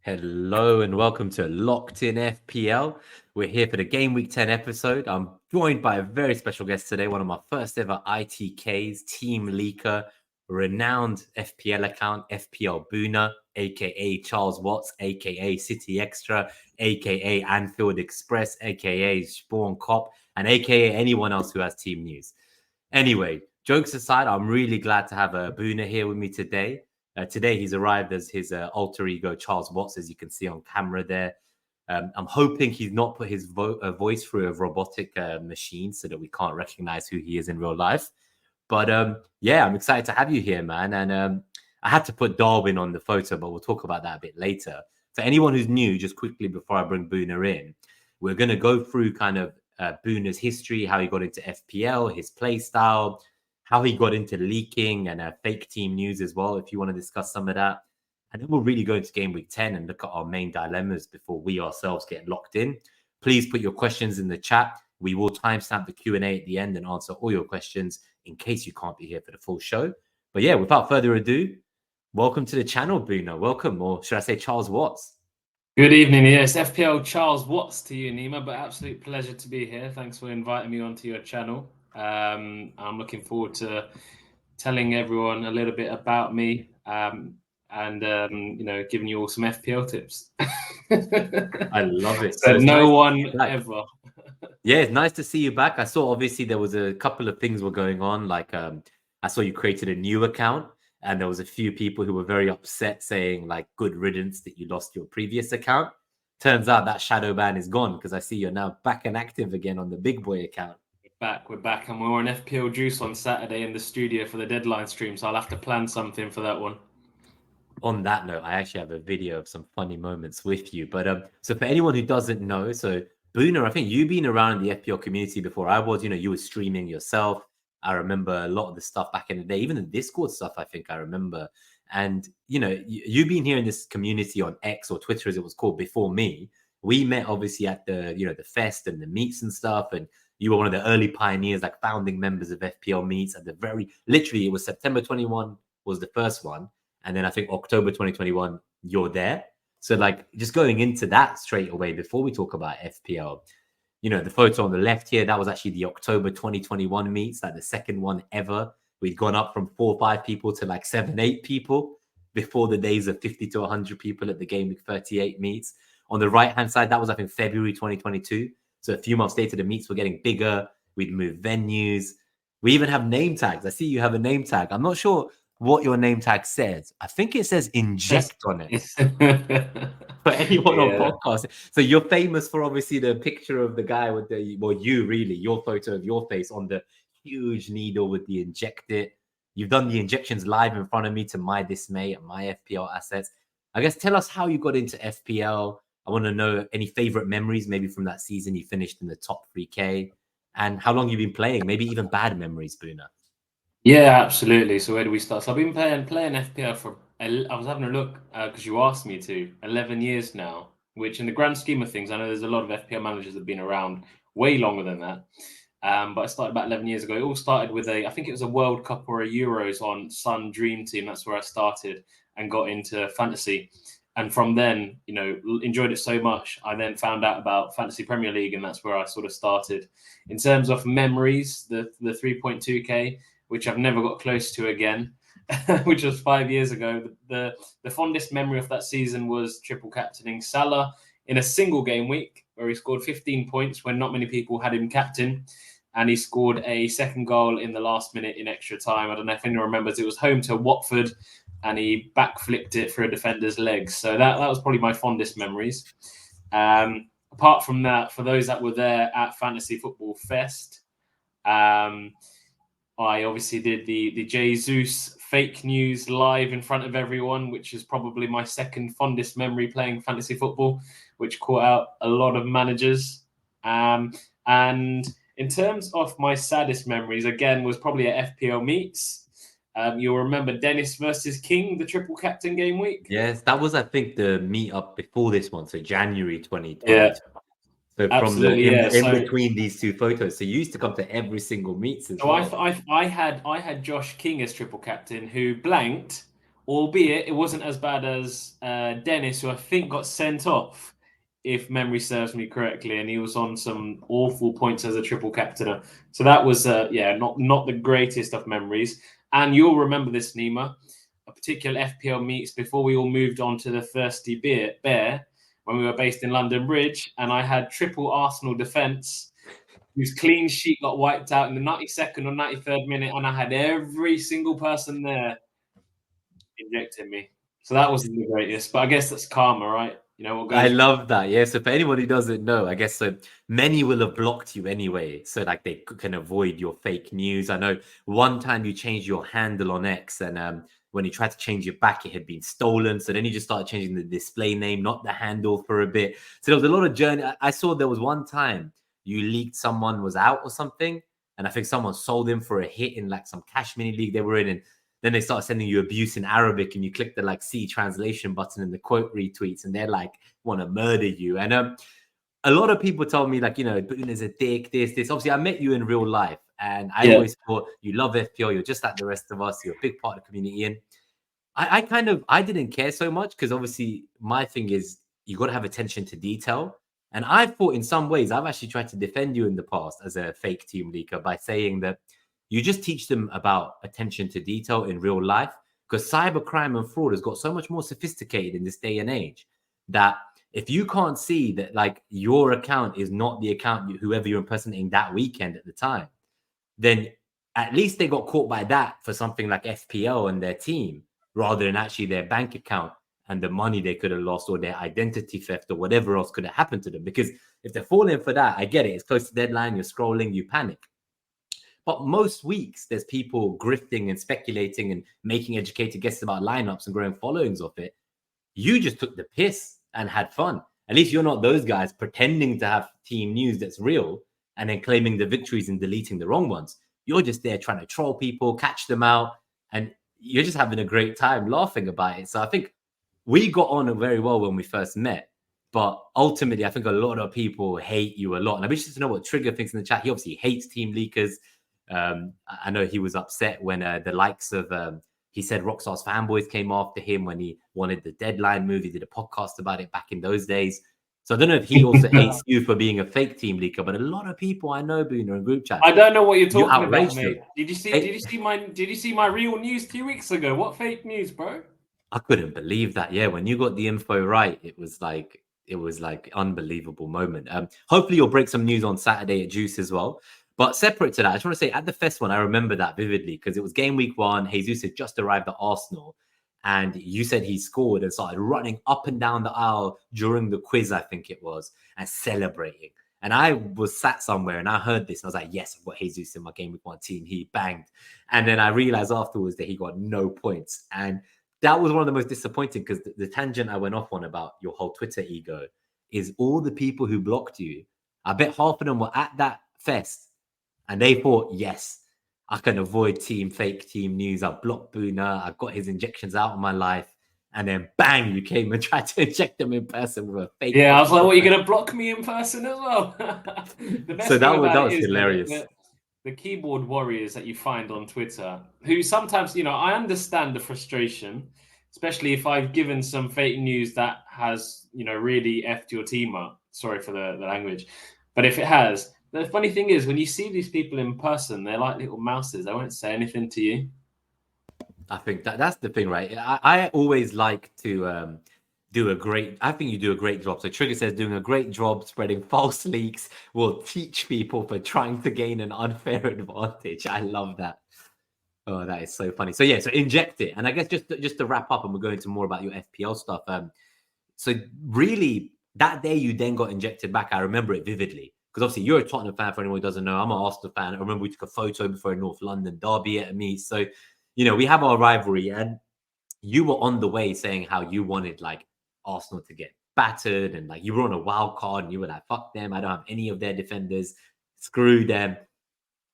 Hello and welcome to Locked In FPL. We're here for the Gameweek 10 episode. I'm joined by a very special guest today, one of my first ever ITKs, team leaker, renowned FPL account, FPL Buna, aka Charles Watts, aka City Extra, aka Anfield Express, aka Spawn Cop, and aka anyone else who has team news. Anyway, jokes aside, I'm really glad to have Buna here with me today. Today, he's arrived as his alter ego, Charles Watts, as you can see on camera there. I'm hoping he's not put his voice through a robotic machine so that we can't recognize who he is in real life. But yeah, I'm excited to have you here, man. And I had to put Darwin on the photo, but we'll talk about that a bit later. For anyone who's new, just quickly before I bring Buna in, we're going to go through kind of Buna's history, how he got into FPL, his play style, how he got into leaking and fake team news as well, if you want to discuss some of that. And then we'll really go into Game Week 10 and look at our main dilemmas before we ourselves get locked in. Please put your questions in the chat. We will timestamp the Q&A at the end and answer all your questions in case you can't be here for the full show. But yeah, without further ado, welcome to the channel, Buna. Welcome, or should I say Charles Watts? Good evening. Yes, FPL Charles Watts to you, Nima, but absolute pleasure to be here. Thanks for inviting me onto your channel. I'm looking forward to telling everyone a little bit about me and giving you all some FPL tips. I love it. So no one ever. Yeah, it's nice to see you back. I saw obviously there was a couple of things were going on. Like I saw you created a new account and there was a few people who were very upset saying like good riddance that you lost your previous account. Turns out that shadow ban is gone because I see you're now back and active again on the big boy account. We're back and we're on FPL Juice on Saturday in the studio for the deadline stream, so I'll have to plan something for that one. On that note, I actually have a video of some funny moments with you. But so for anyone who doesn't know, so Buna, I think you've been around the FPL community before I was. You were streaming yourself. I remember a lot of the stuff back in the day, even the Discord stuff, I think I remember. And, you've been here in this community on X or Twitter, as it was called, before me. We met obviously at the fest and the meets and stuff. And you were one of the early pioneers, like founding members of FPL Meets at literally, it was September 21 was the first one. And then I think October 2021, you're there. So like just going into that straight away before we talk about FPL, the photo on the left here, that was actually the October 2021 meets, like the second one ever. We'd gone up from 4 or 5 people to like 7, 8 people before the days of 50 to 100 people at the Gameweek 38 meets. On the right-hand side, that was, I think, February 2022. So a few months later, the meets were getting bigger. We'd move venues. We even have name tags. I see you have a name tag. I'm not sure what your name tag says. I think it says inject on it. For anyone on podcast. So you're famous for obviously the picture of the guy with your photo of your face on the huge needle with the inject it. You've done the injections live in front of me to my dismay at my FPL assets. I guess tell us how you got into FPL. I want to know any favorite memories, maybe from that season you finished in the top 3K, and how long you've been playing, maybe even bad memories, Buna. Yeah, absolutely. So where do we start? So I've been playing FPL for, I was having a look because you asked me to, 11 years now, which in the grand scheme of things, I know there's a lot of FPL managers that have been around way longer than that. But I started about 11 years ago. It all started with I think it was a World Cup or a Euros on Sun Dream Team. That's where I started and got into fantasy. And from then, enjoyed it so much. I then found out about Fantasy Premier League, and that's where I sort of started. In terms of memories, the 3.2K, which I've never got close to again, which was 5 years ago. The fondest memory of that season was triple captaining Salah in a single game week where he scored 15 points when not many people had him captain. And he scored a second goal in the last minute in extra time. I don't know if anyone remembers. It was home to Watford, and he backflipped it for a defender's legs. So that was probably my fondest memories. Apart from that, for those that were there at Fantasy Football Fest, I obviously did the Jesus fake news live in front of everyone, which is probably my second fondest memory playing fantasy football, which caught out a lot of managers. And in terms of my saddest memories, again, was probably at FPL Meets. You'll remember Dennis versus King, the triple captain game week. Yes, that was, I think, the meetup before this one, so January 2020. Yeah. So absolutely, from between these two photos, so you used to come to every single meet as well. I had Josh King as triple captain, who blanked albeit it wasn't as bad as Dennis, who I think got sent off, if memory serves me correctly, and he was on some awful points as a triple captainer. So that was, not the greatest of memories. And you'll remember this, Nima, a particular FPL Meets before we all moved on to the Thirsty Bear, when we were based in London Bridge, and I had triple Arsenal defence, whose clean sheet got wiped out in the 92nd or 93rd minute, and I had every single person there injecting me. So that wasn't the greatest, but I guess that's karma, right? You know what goes. I love that. Yeah. So for anyone who doesn't know, I guess so many will have blocked you anyway, so like they can avoid your fake news. I know one time you changed your handle on X, and when you tried to change it back, it had been stolen. So then you just started changing the display name, not the handle, for a bit. So there was a lot of journey. I saw there was one time you leaked someone was out or something, and I think someone sold him for a hit in like some cash mini league they were in, and then they start sending you abuse in Arabic, and you click the like C translation button and the quote retweets, and they're like want to murder you. And a lot of people told me like, Bhuna's a dick, this. Obviously, I met you in real life, and I always thought you love FPL. You're just like the rest of us. You're a big part of the community, and I didn't care so much because obviously my thing is you got to have attention to detail. And I thought in some ways I've actually tried to defend you in the past as a fake team leaker by saying that you just teach them about attention to detail in real life, because cybercrime and fraud has got so much more sophisticated in this day and age that if you can't see that like your account is not the account whoever you're impersonating that weekend at the time, then at least they got caught by that for something like FPL and their team, rather than actually their bank account and the money they could have lost, or their identity theft, or whatever else could have happened to them. Because if they're falling for that, I get it. It's close to deadline, you're scrolling, you panic. But most weeks, there's people grifting and speculating and making educated guesses about lineups and growing followings of it. You just took the piss and had fun. At least you're not those guys pretending to have team news that's real and then claiming the victories and deleting the wrong ones. You're just there trying to troll people, catch them out, and you're just having a great time laughing about it. So I think we got on very well when we first met. But ultimately, I think a lot of people hate you a lot. And I'm interested to know what Trigger thinks in the chat. He obviously hates team leakers. I know he was upset when the likes of he said Rockstar's fanboys came after him when he wanted the deadline move. He did a podcast about it back in those days. So I don't know if he also hates you for being a fake team leaker, but a lot of people I know, Bhuna, in group chat. I don't know what you're talking about, mate. Did you see my real news 2 weeks ago? What fake news, bro? I couldn't believe that. Yeah, when you got the info right, it was like unbelievable moment. Hopefully you'll break some news on Saturday at Juice as well. But separate to that, I just want to say at the Fest one, I remember that vividly because it was game week 1. Jesus had just arrived at Arsenal, and you said he scored and started running up and down the aisle during the quiz, I think it was, and celebrating. And I was sat somewhere and I heard this and I was like, yes, I've got Jesus in my game week 1 team. He banged. And then I realized afterwards that he got no points. And that was one of the most disappointing, because the tangent I went off on about your whole Twitter ego is all the people who blocked you. I bet half of them were at that Fest and they thought, yes, I can avoid fake team news. I blocked Bhuna. I got his injections out of my life. And then bang, you came and tried to inject them in person with a fake. Yeah, I was like, what, are you going to block me in person as well? The best so that was hilarious. The keyboard warriors that you find on Twitter, who sometimes, I understand the frustration, especially if I've given some fake news that has, really effed your team up. Sorry for the language. But if it has, the funny thing is, when you see these people in person, they're like little mouses. They won't say anything to you. I think that's the thing, right? I always like to I think you do a great job. So Trigger says doing a great job spreading false leaks will teach people for trying to gain an unfair advantage. I love that. Oh, that is so funny. So yeah, so inject it. And I guess just to wrap up, and we'll go into more about your FPL stuff. So really that day you then got injected back, I remember it vividly. Because obviously you're a Tottenham fan, for anyone who doesn't know. I'm an Arsenal fan. I remember we took a photo before a North London derby at me. So, we have our rivalry, and you were on the way saying how you wanted like Arsenal to get battered, and like you were on a wild card and you were like, fuck them. I don't have any of their defenders. Screw them.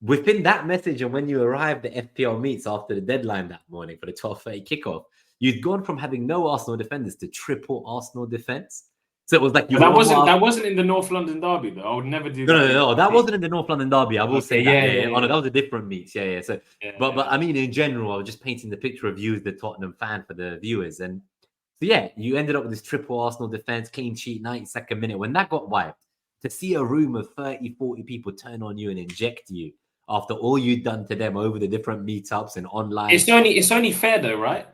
Within that message, and when you arrived at FPL Meets after the deadline that morning for the 12:30 kickoff, you'd gone from having no Arsenal defenders to triple Arsenal defense. So it was like that wasn't in the North London derby though. I would never do that. No, that wasn't in the North London derby. I will say that. Yeah. Oh no, that was a different meets. Yeah. So, but I mean, in general, I was just painting the picture of you as the Tottenham fan for the viewers, and so yeah, you ended up with this triple Arsenal defense, clean sheet, 92nd minute. When that got wiped, to see a room of 30, 40 people turn on you and inject you after all you'd done to them over the different meetups and online. It's only fair though, right?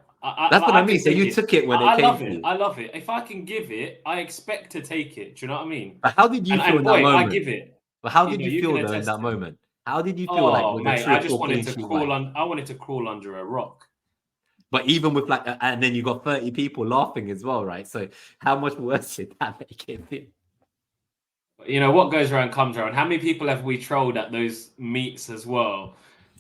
That's what I mean. So you took it when it came to you. I love it. If I can give it, I expect to take it. Do you know what I mean? But how did you feel in that moment? I give it. But how did you feel though in that moment? How did you feel like with mate, the I just wanted to crawl I wanted to crawl under a rock. But even with like, and then you got 30 people laughing as well, right? So how much worse did that make it feel? You know, what goes around comes around. How many people have we trolled at those meets as well?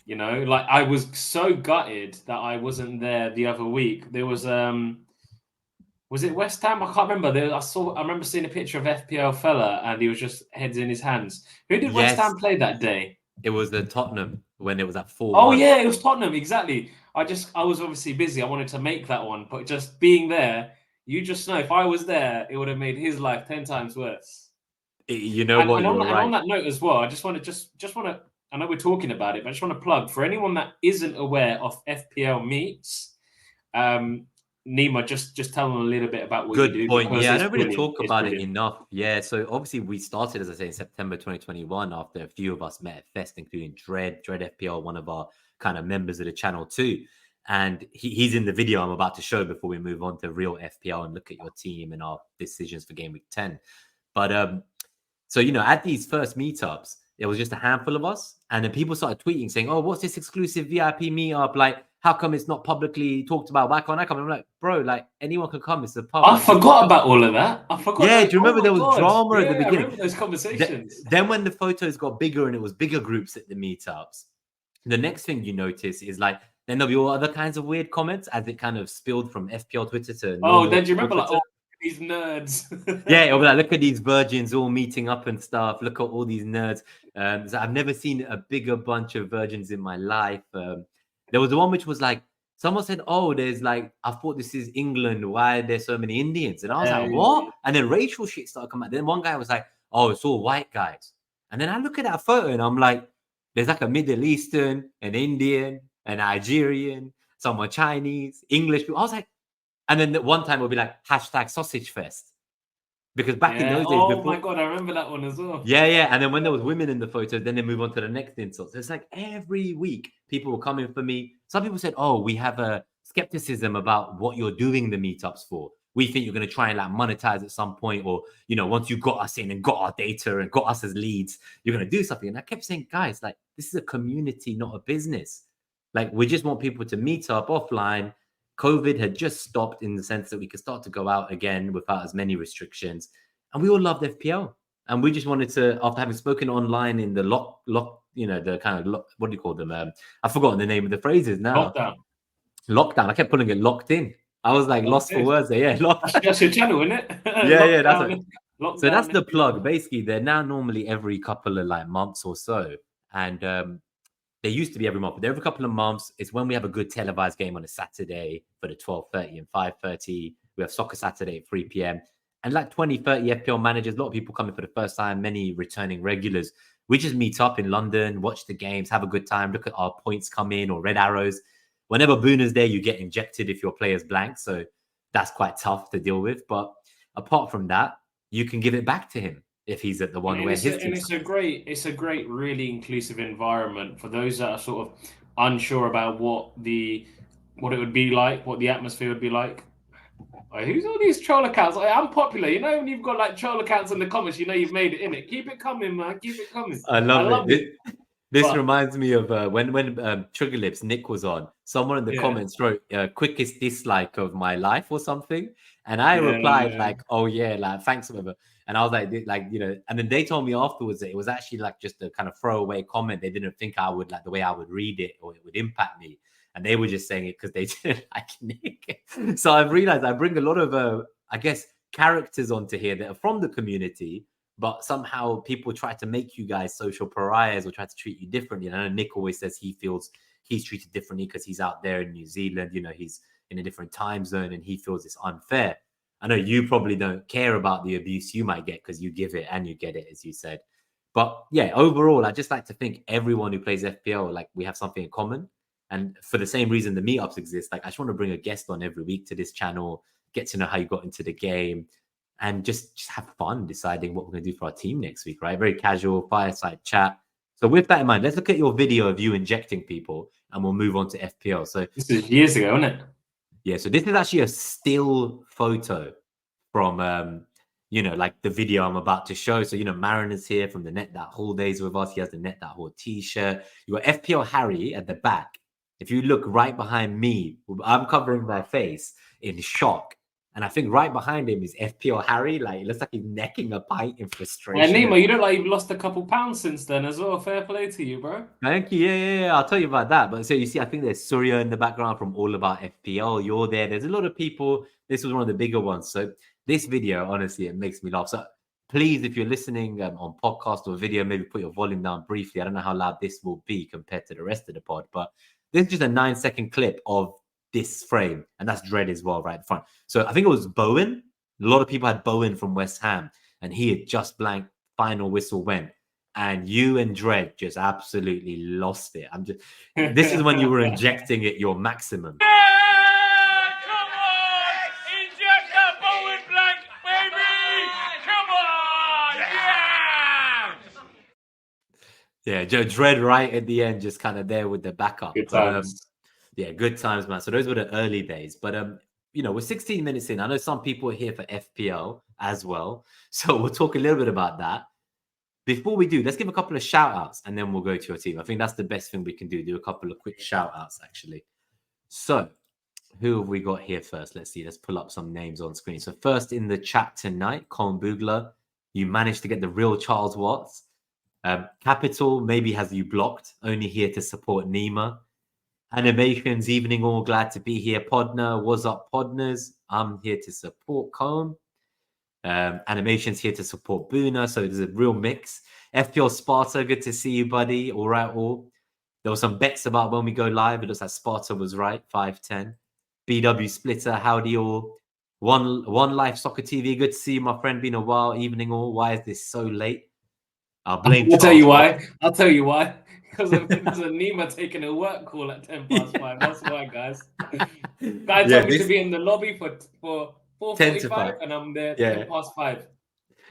You know, like I was so gutted that I wasn't there the other week. There was it West Ham? I can't remember. I remember seeing a picture of FPL fella and he was just heads in his hands. Who did West Ham play that day? It was the Tottenham when it was at 4-1. Oh yeah, it was Tottenham, exactly. I was obviously busy. I wanted to make that one, but just being there, you just know if I was there, it would have made his life 10 times worse. You know what? And on that note as well, I just want to. I know we're talking about it, but I just want to plug for anyone that isn't aware of FPL Meets. Nima, just tell them a little bit about what you do. Good point. Yeah, I don't really talk about it enough. Yeah, so obviously we started, as I say, in September 2021 after a few of us met at Fest, including Dread FPL, one of our kind of members of the channel too. And he's in the video I'm about to show before we move on to real FPL and look at your team and our decisions for Game Week 10. But so, you know, at these first meetups, it was just a handful of us. And then people started tweeting saying, oh, what's this exclusive VIP meetup? Like, how come it's not publicly talked about? Why can't I come? I'm like, bro, like anyone can come. It's a pub. I forgot about all of that. I forgot. Yeah, do you remember there was drama at the beginning? I remember those conversations. Then when the photos got bigger and it was bigger groups at the meetups, the next thing you notice is like, then there'll be all other kinds of weird comments as it kind of spilled from FPL Twitter to then do you remember like, these nerds? Yeah, it'll be like, look at these virgins all meeting up and stuff. Look at all these nerds. So I've never seen a bigger bunch of virgins in my life. There was the one which was like, someone said, oh, there's like, I thought this is England. Why are there so many Indians? And I was like, what? And then racial shit started coming out. Then one guy was like, oh, it's all white guys. And then I look at that photo and I'm like, there's like a Middle Eastern, an Indian, a Nigerian, someone Chinese, English people. I was like, and then one time it'll be like hashtag sausage fest. Because back in those days, oh my god, I remember that one as well. Yeah. And then when there was women in the photos, then they move on to the next insult. So it's like every week people were coming for me. Some people said, oh, we have a skepticism about what you're doing the meetups for. We think you're going to try and like monetize at some point, or, you know, once you got us in and got our data and got us as leads, you're going to do something. And I kept saying, guys, like, this is a community, not a business. Like, we just want people to meet up offline. COVID had just stopped in the sense that we could start to go out again without as many restrictions. And we all loved FPL. And we just wanted to, after having spoken online in the you know, the kind of, what do you call them? I've forgotten the name of the phrases now. Lockdown. I kept putting it locked in. I was like lost for words there. Yeah, that's your channel, isn't it? Yeah, that's it. So that's the plug. Basically, they're now normally every couple of like months or so. And they used to be every month, but every couple of months is when we have a good televised game on a Saturday for the 12:30 and 5:30. We have Soccer Saturday at 3 p.m. And like 20, 30 FPL managers, a lot of people coming for the first time, many returning regulars. We just meet up in London, watch the games, have a good time, look at our points come in or red arrows. Whenever Bhuna's there, you get injected if your player's blank. So that's quite tough to deal with. But apart from that, you can give it back to him if he's at the one where his team. It's a great, really inclusive environment for those that are sort of unsure about what it would be like, what the atmosphere would be like. Like, who's all these troll accounts? Like, I'm popular. You know, when you've got like troll accounts in the comments, you know you've made it, innit? Keep it coming, man. Keep it coming. I love it. This reminds me of when Trigger Lips Nick was on. Someone in the comments wrote "quickest dislike of my life" or something, and I replied like, "Oh yeah, like thanks, whatever." And I was like, you know, and then they told me afterwards that it was actually like just a kind of throwaway comment. They didn't think I would like the way I would read it or it would impact me, and they were just saying it because they didn't like Nick. So I've realized I bring a lot of I guess characters onto here that are from the community. But somehow people try to make you guys social pariahs or try to treat you differently. And I know Nick always says he feels he's treated differently because he's out there in New Zealand. You know, he's in a different time zone and he feels it's unfair. I know you probably don't care about the abuse you might get because you give it and you get it, as you said. But yeah, overall, I just like to think everyone who plays FPL, like we have something in common. And for the same reason the meetups exist, like I just want to bring a guest on every week to this channel, get to know how you got into the game, and just have fun deciding what we're going to do for our team next week, right? Very casual, fireside chat. So with that in mind, let's look at your video of you injecting people and we'll move on to FPL. So this is years ago, isn't it? Yeah, so this is actually a still photo from like the video I'm about to show. So, Mariner's here from the Net That Haul days with us. He has the Net That Haul t-shirt. You got FPL Harry at the back. If you look right behind me, I'm covering my face in shock. And I think right behind him is FPL Harry. Like, it looks like he's necking a pint in frustration. Yeah, Nima, you look like you've lost a couple pounds since then as well. Fair play to you, bro. Thank you. Yeah. I'll tell you about that. But so you see, I think there's Surya in the background from All About FPL. You're there. There's a lot of people. This was one of the bigger ones. So this video, honestly, it makes me laugh. So please, if you're listening on podcast or video, maybe put your volume down briefly. I don't know how loud this will be compared to the rest of the pod, but this is just a 9-second clip of this frame. And that's Dread as well, right in front. So I think it was Bowen. A lot of people had Bowen from West Ham, and he had just blanked. Final whistle went. And you and Dread just absolutely lost it. This is when you were injecting it your maximum. Yeah, come on! Inject that Bowen blank, baby! Come on! Yeah! Yeah, Joe Dread right at the end, just kind of there with the backup. Good times. Yeah, good times, man. So those were the early days. But we're 16 minutes in. I know some people are here for FPL as well. So we'll talk a little bit about that. Before we do, let's give a couple of shout outs and then we'll go to your team. I think that's the best thing we can do. Do a couple of quick shout outs, actually. So, who have we got here first? Let's see. Let's pull up some names on screen. So, first in the chat tonight, Colin Boogler, you managed to get the real Charles Watts. Capital maybe has you blocked, only here to support Nima. Animations, evening all, glad to be here. Podner, what's up, Podners? I'm here to support Colin. Animations here to support Bhuna, so there's a real mix. FPL Sparta, good to see you, buddy. All right, all. There were some bets about when we go live. It looks like Sparta was right, 5-10. BW Splitter, howdy all. One Life Soccer TV, good to see you, my friend. Been a while. Evening all. Why is this so late? I'll tell you why. Because of Nima taking a work call at 5:10. That's why, guys. Guy told me to be in the lobby for 4:45, and I'm there 5:10.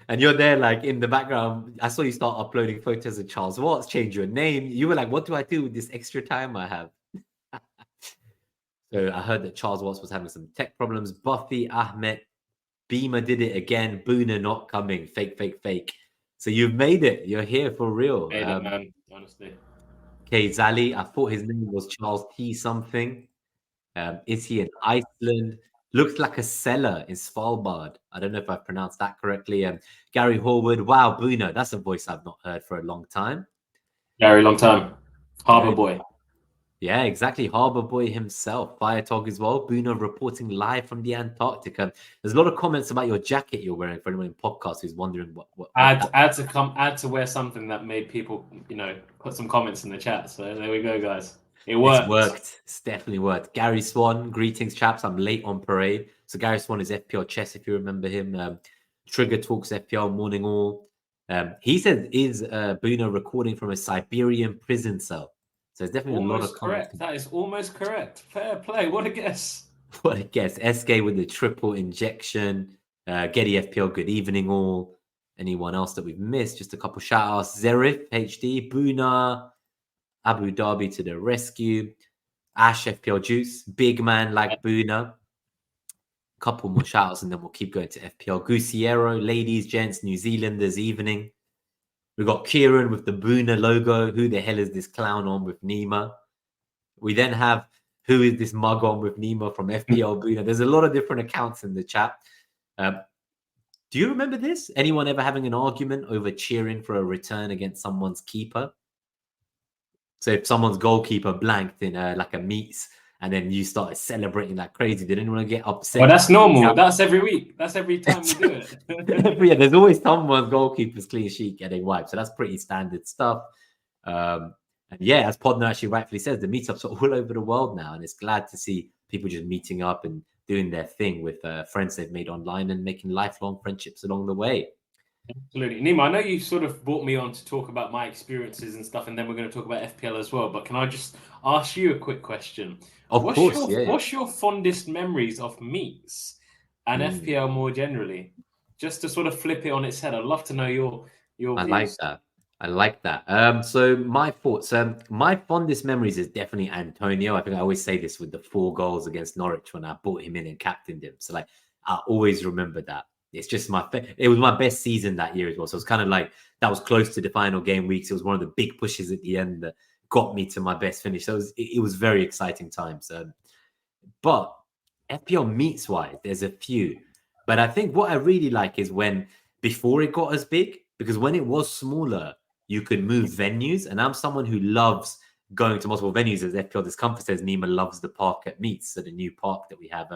And you're there, like in the background. I saw you start uploading photos of Charles Watts, change your name. You were like, "What do I do with this extra time I have?" So I heard that Charles Watts was having some tech problems. Buffy, Ahmed, Beamer did it again. Bhuna not coming. Fake. So you've made it. You're here for real. Made it, man. Honestly. Okay, Zali. I thought his name was Charles T something. Is he in Iceland? Looks like a seller in Svalbard. I don't know if I pronounced that correctly. Gary Horwood. Wow, Bhuna. That's a voice I've not heard for a long time. Gary, long time. Harbour Boy. Yeah, exactly. Harbour Boy himself. Firetog as well. Bhuna reporting live from the Antarctica. There's a lot of comments about your jacket you're wearing for anyone in podcast who's wondering what I had to wear something that made people, put some comments in the chat. So there we go, guys. It worked. It's worked. It's definitely worked. Gary Swan, greetings, chaps. I'm late on parade. So Gary Swan is FPL Chess, if you remember him. Trigger Talks FPL Morning All. He said, is Bhuna recording from a Siberian prison cell? So there's definitely almost a lot of comments. Correct. That is almost correct. Fair play. What a guess. What a guess. SK with the triple injection. Getty FPL, good evening all. Anyone else that we've missed? Just a couple shout outs. Zerif HD, Bhuna, Abu Dhabi to the rescue. Ash FPL Juice, big man like Bhuna. Couple more shout outs and then we'll keep going to FPL. Gusiero, ladies, gents, New Zealanders, evening. We've got Kieran with the Bhuna logo. Who the hell is this clown on with Nima? We then have who is this mug on with Nima from FPL Bhuna. There's a lot of different accounts in the chat. Do you remember this? Anyone ever having an argument over cheering for a return against someone's keeper? So if someone's goalkeeper blanked in like a meets and then you started celebrating like crazy, did anyone get upset? Well, that's normal. That's every week. That's every time we do it. Yeah, there's always someone's goalkeeper's clean sheet getting wiped. So that's pretty standard stuff. And yeah, as Podner actually rightfully says, the meetups are all over the world now. And it's glad to see people just meeting up and doing their thing with friends they've made online and making lifelong friendships along the way. Absolutely. Nima, I know you sort of brought me on to talk about my experiences and stuff, and then we're going to talk about FPL as well. But can I just ask you a quick question? Of course, What's your fondest memories of Meets and FPL more generally? Just to sort of flip it on its head, I'd love to know your views. I like that. So my thoughts, my fondest memories is definitely Antonio. I think I always say this with the 4 goals against Norwich when I brought him in and captained him. So like, I always remember that. It's just it was my best season that year as well. So it's kind of like that was close to the final game weeks. It was one of the big pushes at the end that got me to my best finish. So it was very exciting times. But FPL Meets wise, there's a few. But I think what I really like is when before it got as big, because when it was smaller, you could move venues. And I'm someone who loves going to multiple venues. As FPL Discomfort says, Nima loves the park at Meets, so the new park that we have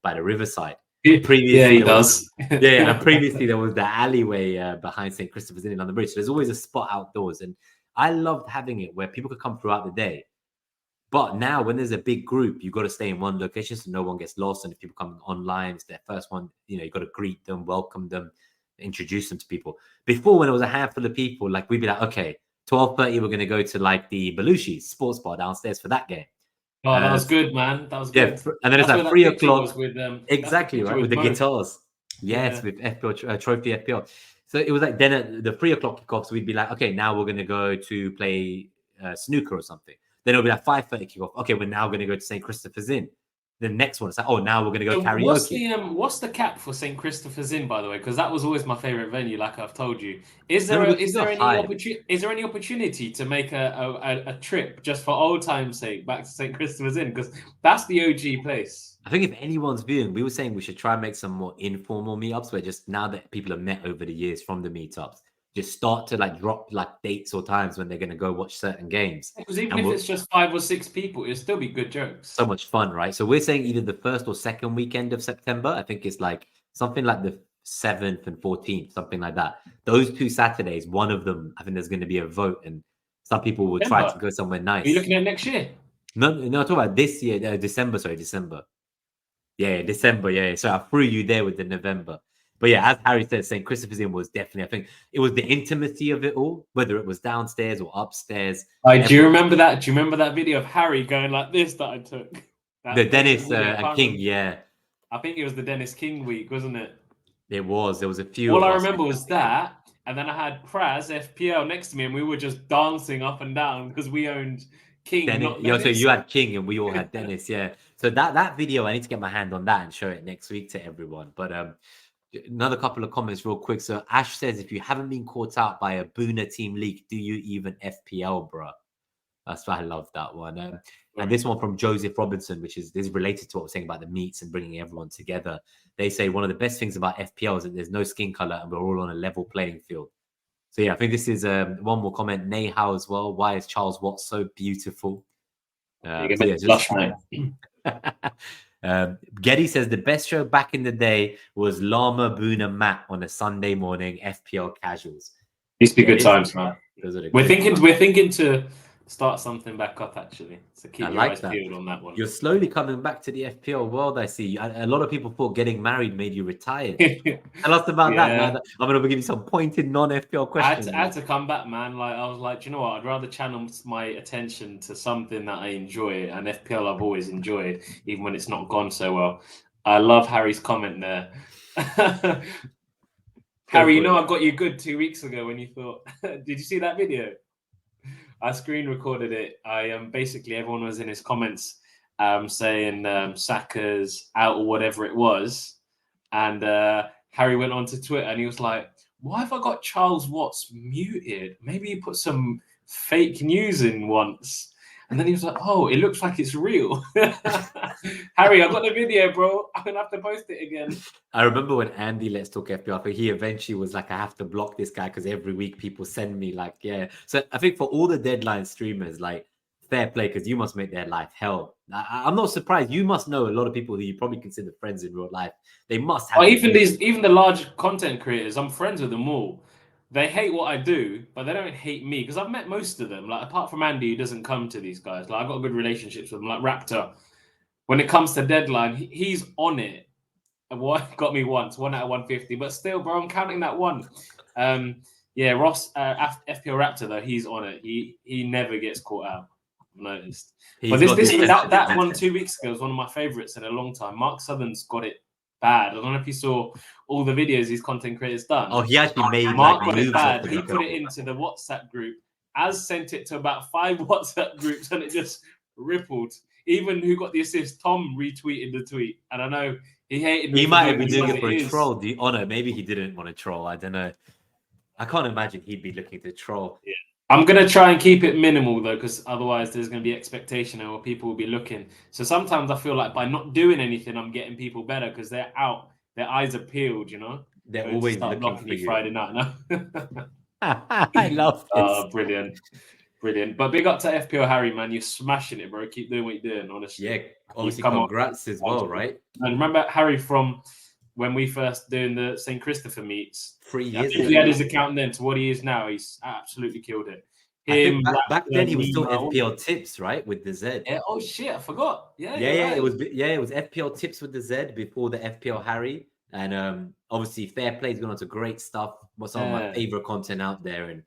by the riverside. Previously, he does. And previously there was the alleyway behind St. Christopher's in London Bridge. So there's always a spot outdoors. And I loved having it where people could come throughout the day. But now when there's a big group, you've got to stay in one location so no one gets lost. And if people come online, it's their first one, you've got to greet them, welcome them, introduce them to people. Before, when it was a handful of people, like we'd be like, okay, 12:30, we're going to go to like the Belushi's sports bar downstairs for that game. Oh, that was good, man. That was good. Yeah, and then it's like 3 o'clock. With, exactly, right, with the guitars. Yes, with FPL Trophy FPL. So it was like then at the 3 o'clock kickoffs, we'd be like, okay, now we're going to go to play snooker or something. Then it'll be like 5:30 kickoff. Okay, we're now going to go to St. Christopher's Inn. The next one, it's like, oh, now we're going to go karaoke. What's the cap for St. Christopher's Inn, by the way? Because that was always my favorite venue, like I've told you. Is there any opportunity to make a trip just for old time's sake back to St. Christopher's Inn? Because that's the OG place. I think if anyone's viewing, we were saying we should try and make some more informal meetups where just now that people have met over the years from the meetups, just start to like drop like dates or times when they're going to go watch certain games. Because even if it's just 5 or 6 people, it'll still be good jokes. So much fun, right? So we're saying either the first or second weekend of September. I think it's like something like the 7th and 14th, something like that. Those 2 Saturdays, one of them, I think there's going to be a vote and some people will try to go somewhere nice. Are you looking at next year? No, I'm talking about this year, December. Yeah, December. Yeah. So I threw you there with the November. But yeah, as Harry said, St. Christopher's Inn was definitely, I think it was the intimacy of it all, whether it was downstairs or upstairs. Do you remember that? Do you remember that video of Harry going like this that I took? The Dennis and King, yeah. I think it was the Dennis King week, wasn't it? It was. There was a few. All I remember was that. And then I had Praz FPL next to me and we were just dancing up and down because we owned King. So you had King and we all had Dennis, yeah. So that video, I need to get my hand on that and show it next week to everyone. But another couple of comments real quick. So Ash says, if you haven't been caught out by a Buna team leak, do you even FPL, bro? That's why I love that one. And this one from Joseph Robinson, which is related to what we're saying about the meets and bringing everyone together. They say one of the best things about FPL is that there's no skin color and we're all on a level playing field. So yeah, I think this is one more comment. Nahal as well. Why is Charles Watts so beautiful? Getty says the best show back in the day was Llama Buna Matt on a Sunday morning FPL casuals. These be good times, man. We're thinking to start something back up actually. So keep your eyes peeled on that one. You're slowly coming back to the FPL world. I see. A lot of people thought getting married made you retired. Tell us about that. Now I'm going to give you some pointed non-FPL questions. I had to come back, man. Like I was like, you know what? I'd rather channel my attention to something that I enjoy, and FPL I've always enjoyed, even when it's not gone so well. I love Harry's comment there. Harry, you know I got you good 2 weeks ago when you thought. Did you see that video? I screen recorded it. Basically everyone was in his comments saying Saka's out or whatever it was. And Harry went onto Twitter and he was like, why have I got Charles Watts muted? Maybe he put some fake news in once. And then he was like, oh, it looks like it's real. Harry, I got the video, bro. I'm going to have to post it again. I remember when Andy Let's Talk FPL, he eventually was like, I have to block this guy because every week people send me like, yeah. So I think for all the deadline streamers, like, fair play because you must make their life hell. I'm not surprised. You must know a lot of people who you probably consider friends in real life. They must have. Even the large content creators, I'm friends with them all. They hate what I do, but they don't hate me because I've met most of them. Like apart from Andy, who doesn't come to these guys. Like I've got good relationships with them. Like Raptor, when it comes to deadline, he's on it. And what got me once, 1 out of 150, but still, bro, I'm counting that one. Yeah, Ross, FPL Raptor though, he's on it. He never gets caught out. I've noticed. But that one 2 weeks ago was one of my favorites in a long time. Mark Southern's got it bad. I don't know if you saw all the videos these content creators done. Oh, he actually made Mark got it bad. He put it into the WhatsApp group. Az sent it to about 5 WhatsApp groups, and it just rippled. Even who got the assist, Tom retweeted the tweet, and I know he hated me. He might have been doing it for a troll. Oh no, maybe he didn't want to troll. I don't know. I can't imagine he'd be looking to troll. Yeah. I'm going to try and keep it minimal, though, because otherwise there's going to be expectation or people will be looking. So sometimes I feel like by not doing anything, I'm getting people better because they're out. Their eyes are peeled, you know? They're always looking for you. Friday night, no? I love this. Brilliant. Brilliant. But big up to FPL Harry, man. You're smashing it, bro. Keep doing what you're doing, honestly. Yeah, obviously congrats as well, right? And remember Harry from when we first doing the St. Christopher meets. 3 years ago. He had his account then to what he is now. He's absolutely killed it. Back then he was still FPL Tips, right? With the Z. Yeah. Oh shit, I forgot. Yeah. Right. It was FPL Tips with the Z before the FPL Harry. And obviously Fair Play's gone on to great stuff. What's some of my favorite content out there. And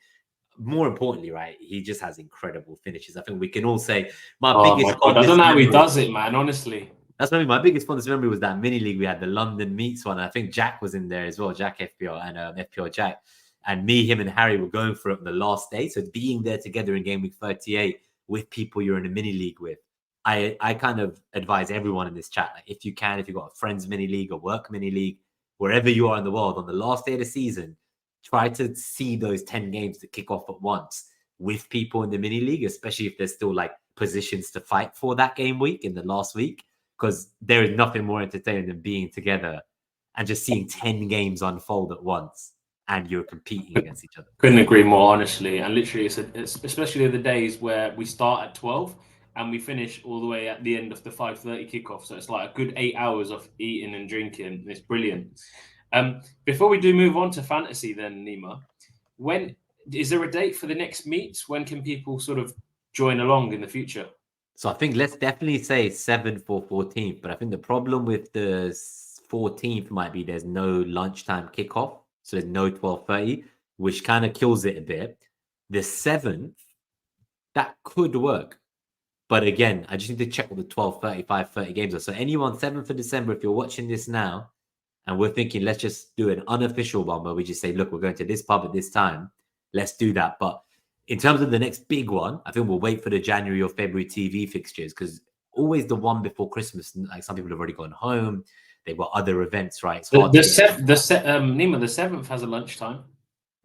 more importantly, right, he just has incredible finishes. I think we can all say my God, I don't know how he does it, man, honestly. That's maybe my biggest fondest memory was that mini league we had, the London Meets one. I think Jack was in there as well, Jack FPL and FPL Jack. And me, him, and Harry were going for it on the last day. So being there together in Gameweek 38 with people you're in a mini league with, I kind of advise everyone in this chat, like if you can, if you've got a friends mini league or work mini league, wherever you are in the world, on the last day of the season, try to see those 10 games that kick off at once with people in the mini league, especially if there's still like positions to fight for that game week in the last week. Because there is nothing more entertaining than being together and just seeing 10 games unfold at once and you're competing against each other. Couldn't agree more, honestly. And literally, it's especially the days where we start at 12 and we finish all the way at the end of the 5:30 kickoff. So it's like a good 8 hours of eating and drinking. It's brilliant. Before we do move on to fantasy then, Nima, when is there a date for the next meets? When can people sort of join along in the future? So I think let's definitely say 7th or 14th. But I think the problem with the 14th might be there's no lunchtime kickoff. So there's no 12:30, which kind of kills it a bit. The 7th, that could work. But again, I just need to check what the 12:30, 5:30 games are. So anyone, 7th of December, if you're watching this now, and we're thinking, let's just do an unofficial one where we just say, look, we're going to this pub at this time. Let's do that. But in terms of the next big one, I think we'll wait for the January or February TV fixtures because always the one before Christmas, like some people have already gone home. They've got other events, right? Nima, the 7th has a lunchtime.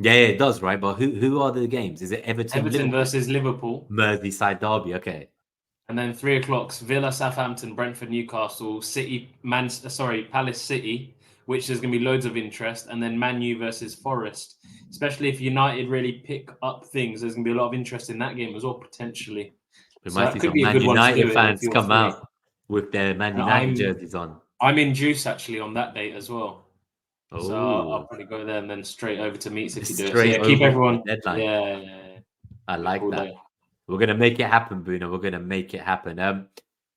Yeah, it does, right? But who are the games? Is it Everton versus Liverpool? Merseyside derby, okay. And then 3 o'clock, Villa, Southampton, Brentford, Newcastle, Palace City, which there's going to be loads of interest. And then Man U versus Forest. Especially if United really pick up things, there's going to be a lot of interest in that game as well, potentially. We might see some Man United fans come out with their Man United jerseys on. I'm in Juice, actually, on that date as well. Oh. So I'll probably go there and then straight over to Meets if you do it. So yeah, keep everyone. Deadline. Yeah. I like that. Day. We're going to make it happen, Bhuna. We're going to make it happen.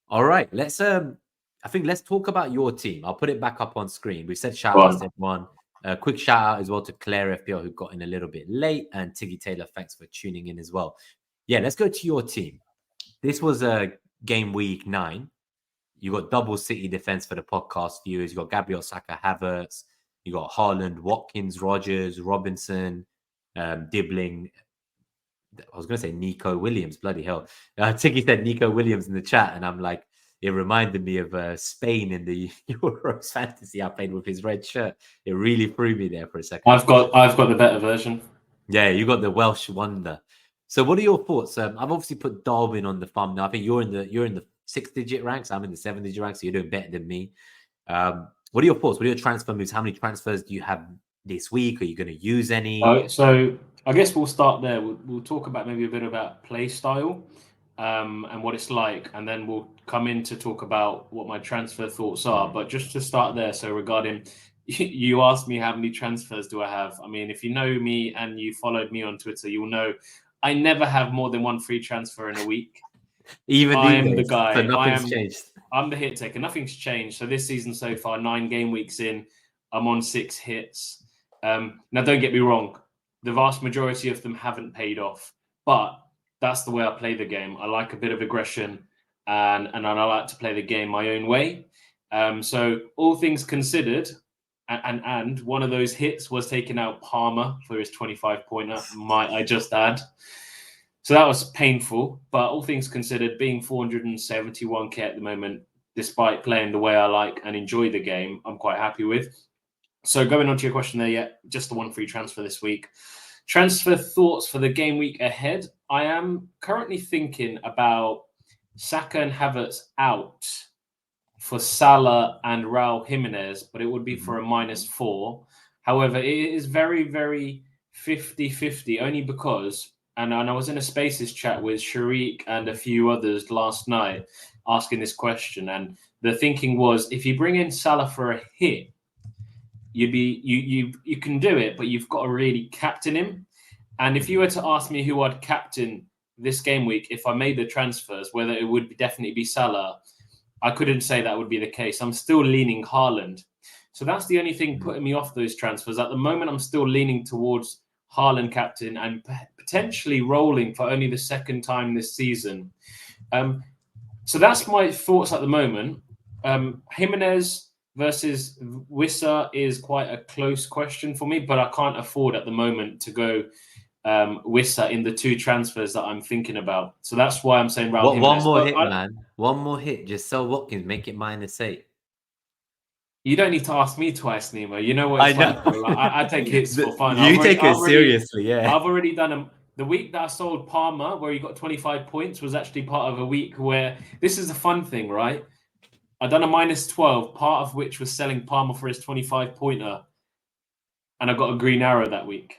All right. Let's talk about your team. I'll put it back up on screen. We said shout out to everyone. A quick shout out as well to Claire FPL, who got in a little bit late, and Tiggy Taylor. Thanks for tuning in as well. Yeah, let's go to your team. This was a game week 9. You got double City defense for the podcast viewers. You got Gabriel Saka, Havertz. You got Haaland, Watkins, Rogers, Robinson, Dibbling. I was going to say Nico Williams. Bloody hell. Tiggy said Nico Williams in the chat, and I'm like, it reminded me of Spain in the Euros fantasy I played with his red shirt. It really threw me there for a second. I've got the better version. Yeah, you got the Welsh wonder. So, what are your thoughts? I've obviously put Darwin on the thumbnail. I think you're in the 6-digit ranks. I'm in the 7-digit ranks. So you're doing better than me. What are your thoughts? What are your transfer moves? How many transfers do you have this week? Are you going to use any? So I guess we'll start there. We'll talk about maybe a bit about play style. And what it's like, and then we'll come in to talk about what my transfer thoughts are. But just to start there, so regarding, you asked me how many transfers do I have. I mean, if you know me and you followed me on Twitter, you'll know I never have more than one free transfer in a week. Even I these am the days. guy. So nothing's changed. I'm the hit taker. Nothing's changed. So this season so far, 9 game weeks in, I'm on 6 hits. Now, don't get me wrong. The vast majority of them haven't paid off, but that's the way I play the game. I like a bit of aggression, and I like to play the game my own way. So all things considered, and one of those hits was taking out Palmer for his 25-pointer, might I just add. So that was painful, but all things considered, being 471k at the moment, despite playing the way I like and enjoy the game, I'm quite happy with. So going on to your question there, yeah, just the one free transfer this week. Transfer thoughts for the game week ahead. I am currently thinking about Saka and Havertz out for Salah and Raul Jimenez, but it would be for a -4. However, it is very, very 50-50, only because, and I was in a Spaces chat with Sharik and a few others last night asking this question, and the thinking was, if you bring in Salah for a hit, you can do it, but you've got to really captain him. And if you were to ask me who I'd captain this game week, if I made the transfers, whether it would definitely be Salah, I couldn't say that would be the case. I'm still leaning Haaland. So that's the only thing putting me off those transfers. At the moment, I'm still leaning towards Haaland captain and potentially rolling for only the second time this season. So that's my thoughts at the moment. Jimenez versus Wissa is quite a close question for me, but I can't afford at the moment to go Wissa in the 2 transfers that I'm thinking about. So that's why I'm saying Raul Jimenez. One more hit, man. One more hit. Just sell Watkins, make it -8. You don't need to ask me twice, Nima. You know what it's like, bro. Like, I take hits for fun. You take it seriously, yeah. I've already done the week that I sold Palmer, where he got 25 points, was actually part of a week where this is a fun thing, right? I done a -12, part of which was selling Palmer for his 25-pointer, and I got a green arrow that week.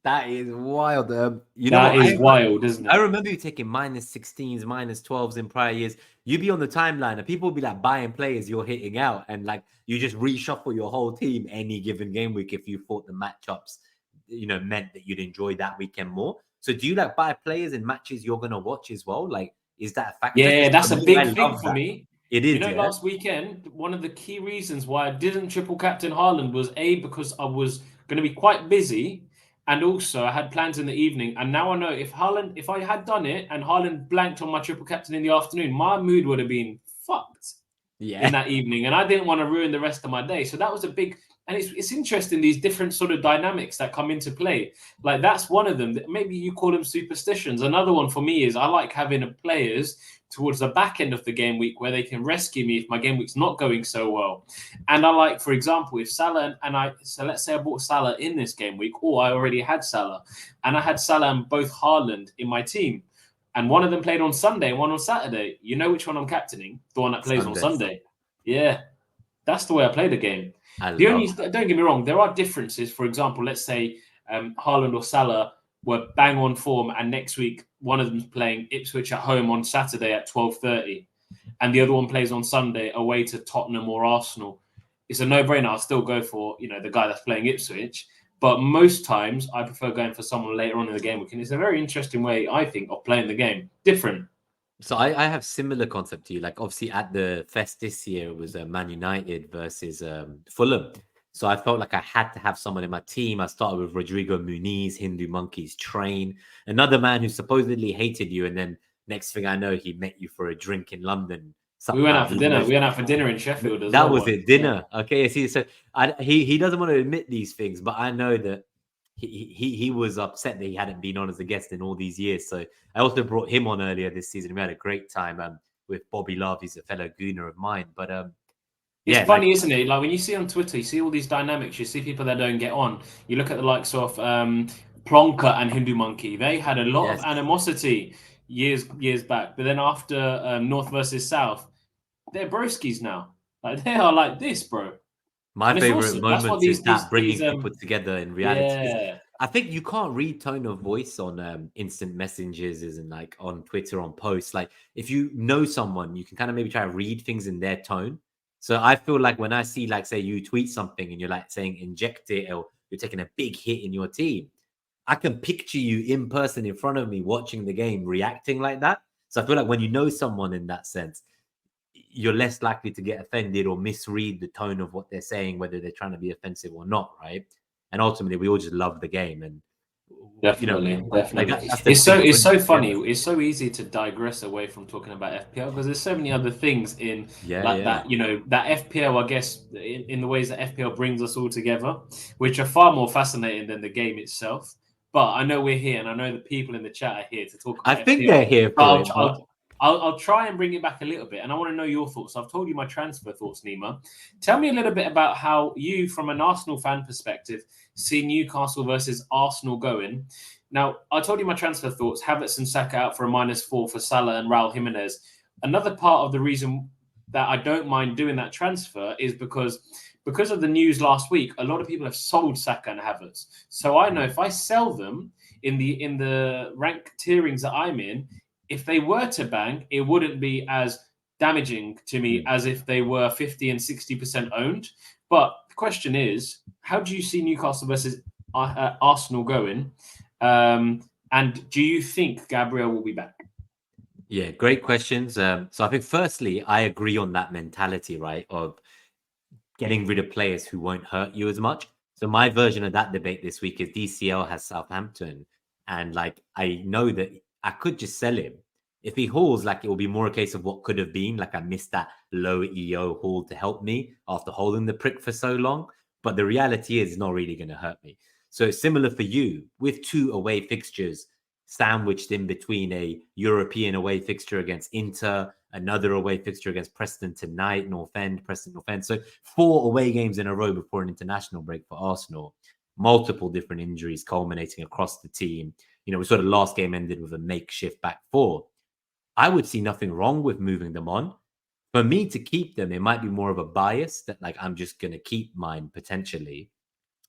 That is wild. That is wild, isn't it? I remember you taking -16s, -12s in prior years. You'd be on the timeline and people would be like buying players you're hitting out, and like you just reshuffle your whole team any given game week if you thought the matchups, meant that you'd enjoy that weekend more. So do you like buy players in matches you're gonna watch as well? Like, is that a factor? Yeah, that's a big thing for me. It is. Last weekend, one of the key reasons why I didn't triple captain Haaland was because I was going to be quite busy, and also I had plans in the evening. And now I know if I had done it and Haaland blanked on my triple captain in the afternoon, my mood would have been fucked in that evening, and I didn't want to ruin the rest of my day. So that was a big. And it's interesting, these different sort of dynamics that come into play. Like, that's one of them. Maybe you call them superstitions. Another one for me is I like having players towards the back end of the game week where they can rescue me if my game week's not going so well. And I like, for example, if Salah so let's say I bought Salah in this game week, or I already had Salah, and I had Salah and both Haaland in my team, and one of them played on Sunday and one on Saturday. You know which one I'm captaining? The one that plays on Sunday. Yeah, that's the way I play the game. Don't get me wrong, there are differences. For example, let's say Haaland or Salah were bang on form, and next week one of them's playing Ipswich at home on Saturday at 12:30, and the other one plays on Sunday away to Tottenham or Arsenal. It's a no-brainer. I'll still go for the guy that's playing Ipswich, but most times I prefer going for someone later on in the game week, and it's a very interesting way, I think, of playing the game. Different. So I have similar concept to you. Like, obviously at the Fest this year, it was Man United versus Fulham. So I felt like I had to have someone in my team. I started with Rodrigo Muniz, Hindu Monkeys Train, another man who supposedly hated you. And then next thing I know, he met you for a drink in London. We went out for dinner. We went out for dinner in Sheffield. That was it, dinner. Okay, see, so he doesn't want to admit these things, but I know that he was upset that he hadn't been on as a guest in all these years. So I also brought him on earlier this season. We had a great time with Bobby Love. He's a fellow gooner of mine. But it's funny, isn't it? Like, when you see on Twitter, you see all these dynamics. You see people that don't get on. You look at the likes of Plonka and Hindu Monkey. They had a lot of animosity years back. But then after North versus South, they're broskies now. Like, they are like this, bro. My favorite moment is that bringing people together in reality. Yeah. I think you can't read tone of voice on instant messages and like on Twitter, on posts. Like, if you know someone, you can kind of maybe try to read things in their tone. So I feel like when I see, like, say you tweet something and you're like saying inject it, or you're taking a big hit in your team, I can picture you in person in front of me watching the game, reacting like that. So I feel like when you know someone in that sense, you're less likely to get offended or misread the tone of what they're saying, whether they're trying to be offensive or not, right? And ultimately, we all just love the game, and Definitely. like that's the It's thing. so funny. It's so easy to digress away from talking about FPL because there's so many other things in that. That FPL, I guess, in the ways that FPL brings us all together, which are far more fascinating than the game itself. But I know we're here, and I know the people in the chat are here to talk about I think FPL. they're here for it. I'll try and bring it back a little bit, and I want to know your thoughts. I've told you my transfer thoughts, Nima. Tell me a little bit about how you, from an Arsenal fan perspective, see Newcastle versus Arsenal going. Now, I told you my transfer thoughts. Havertz and Saka out for a -4 for Salah and Raul Jimenez. Another part of the reason that I don't mind doing that transfer is because of the news last week. A lot of people have sold Saka and Havertz, so I know if I sell them in the rank tierings that I'm in, if they were to bang, it wouldn't be as damaging to me as if they were 50 and 60% owned. But the question is, how do you see Newcastle versus Arsenal going? And do you think Gabriel will be back? Yeah, great questions. So I think firstly, I agree on that mentality, right, of getting rid of players who won't hurt you as much. So my version of that debate this week is DCL has Southampton, and like I know that I could just sell him. If he hauls, like it will be more a case of what could have been. Like I missed that low EO haul to help me after holding the prick for so long. But the reality is it's not really going to hurt me. So it's similar for you with 2 away fixtures sandwiched in between a European away fixture against Inter, another away fixture against Preston tonight, Preston North End. So 4 away games in a row before an international break for Arsenal. Multiple different injuries culminating across the team. We sort of last game ended with a makeshift back 4. I would see nothing wrong with moving them on. For me to keep them, it might be more of a bias that like I'm just going to keep mine potentially.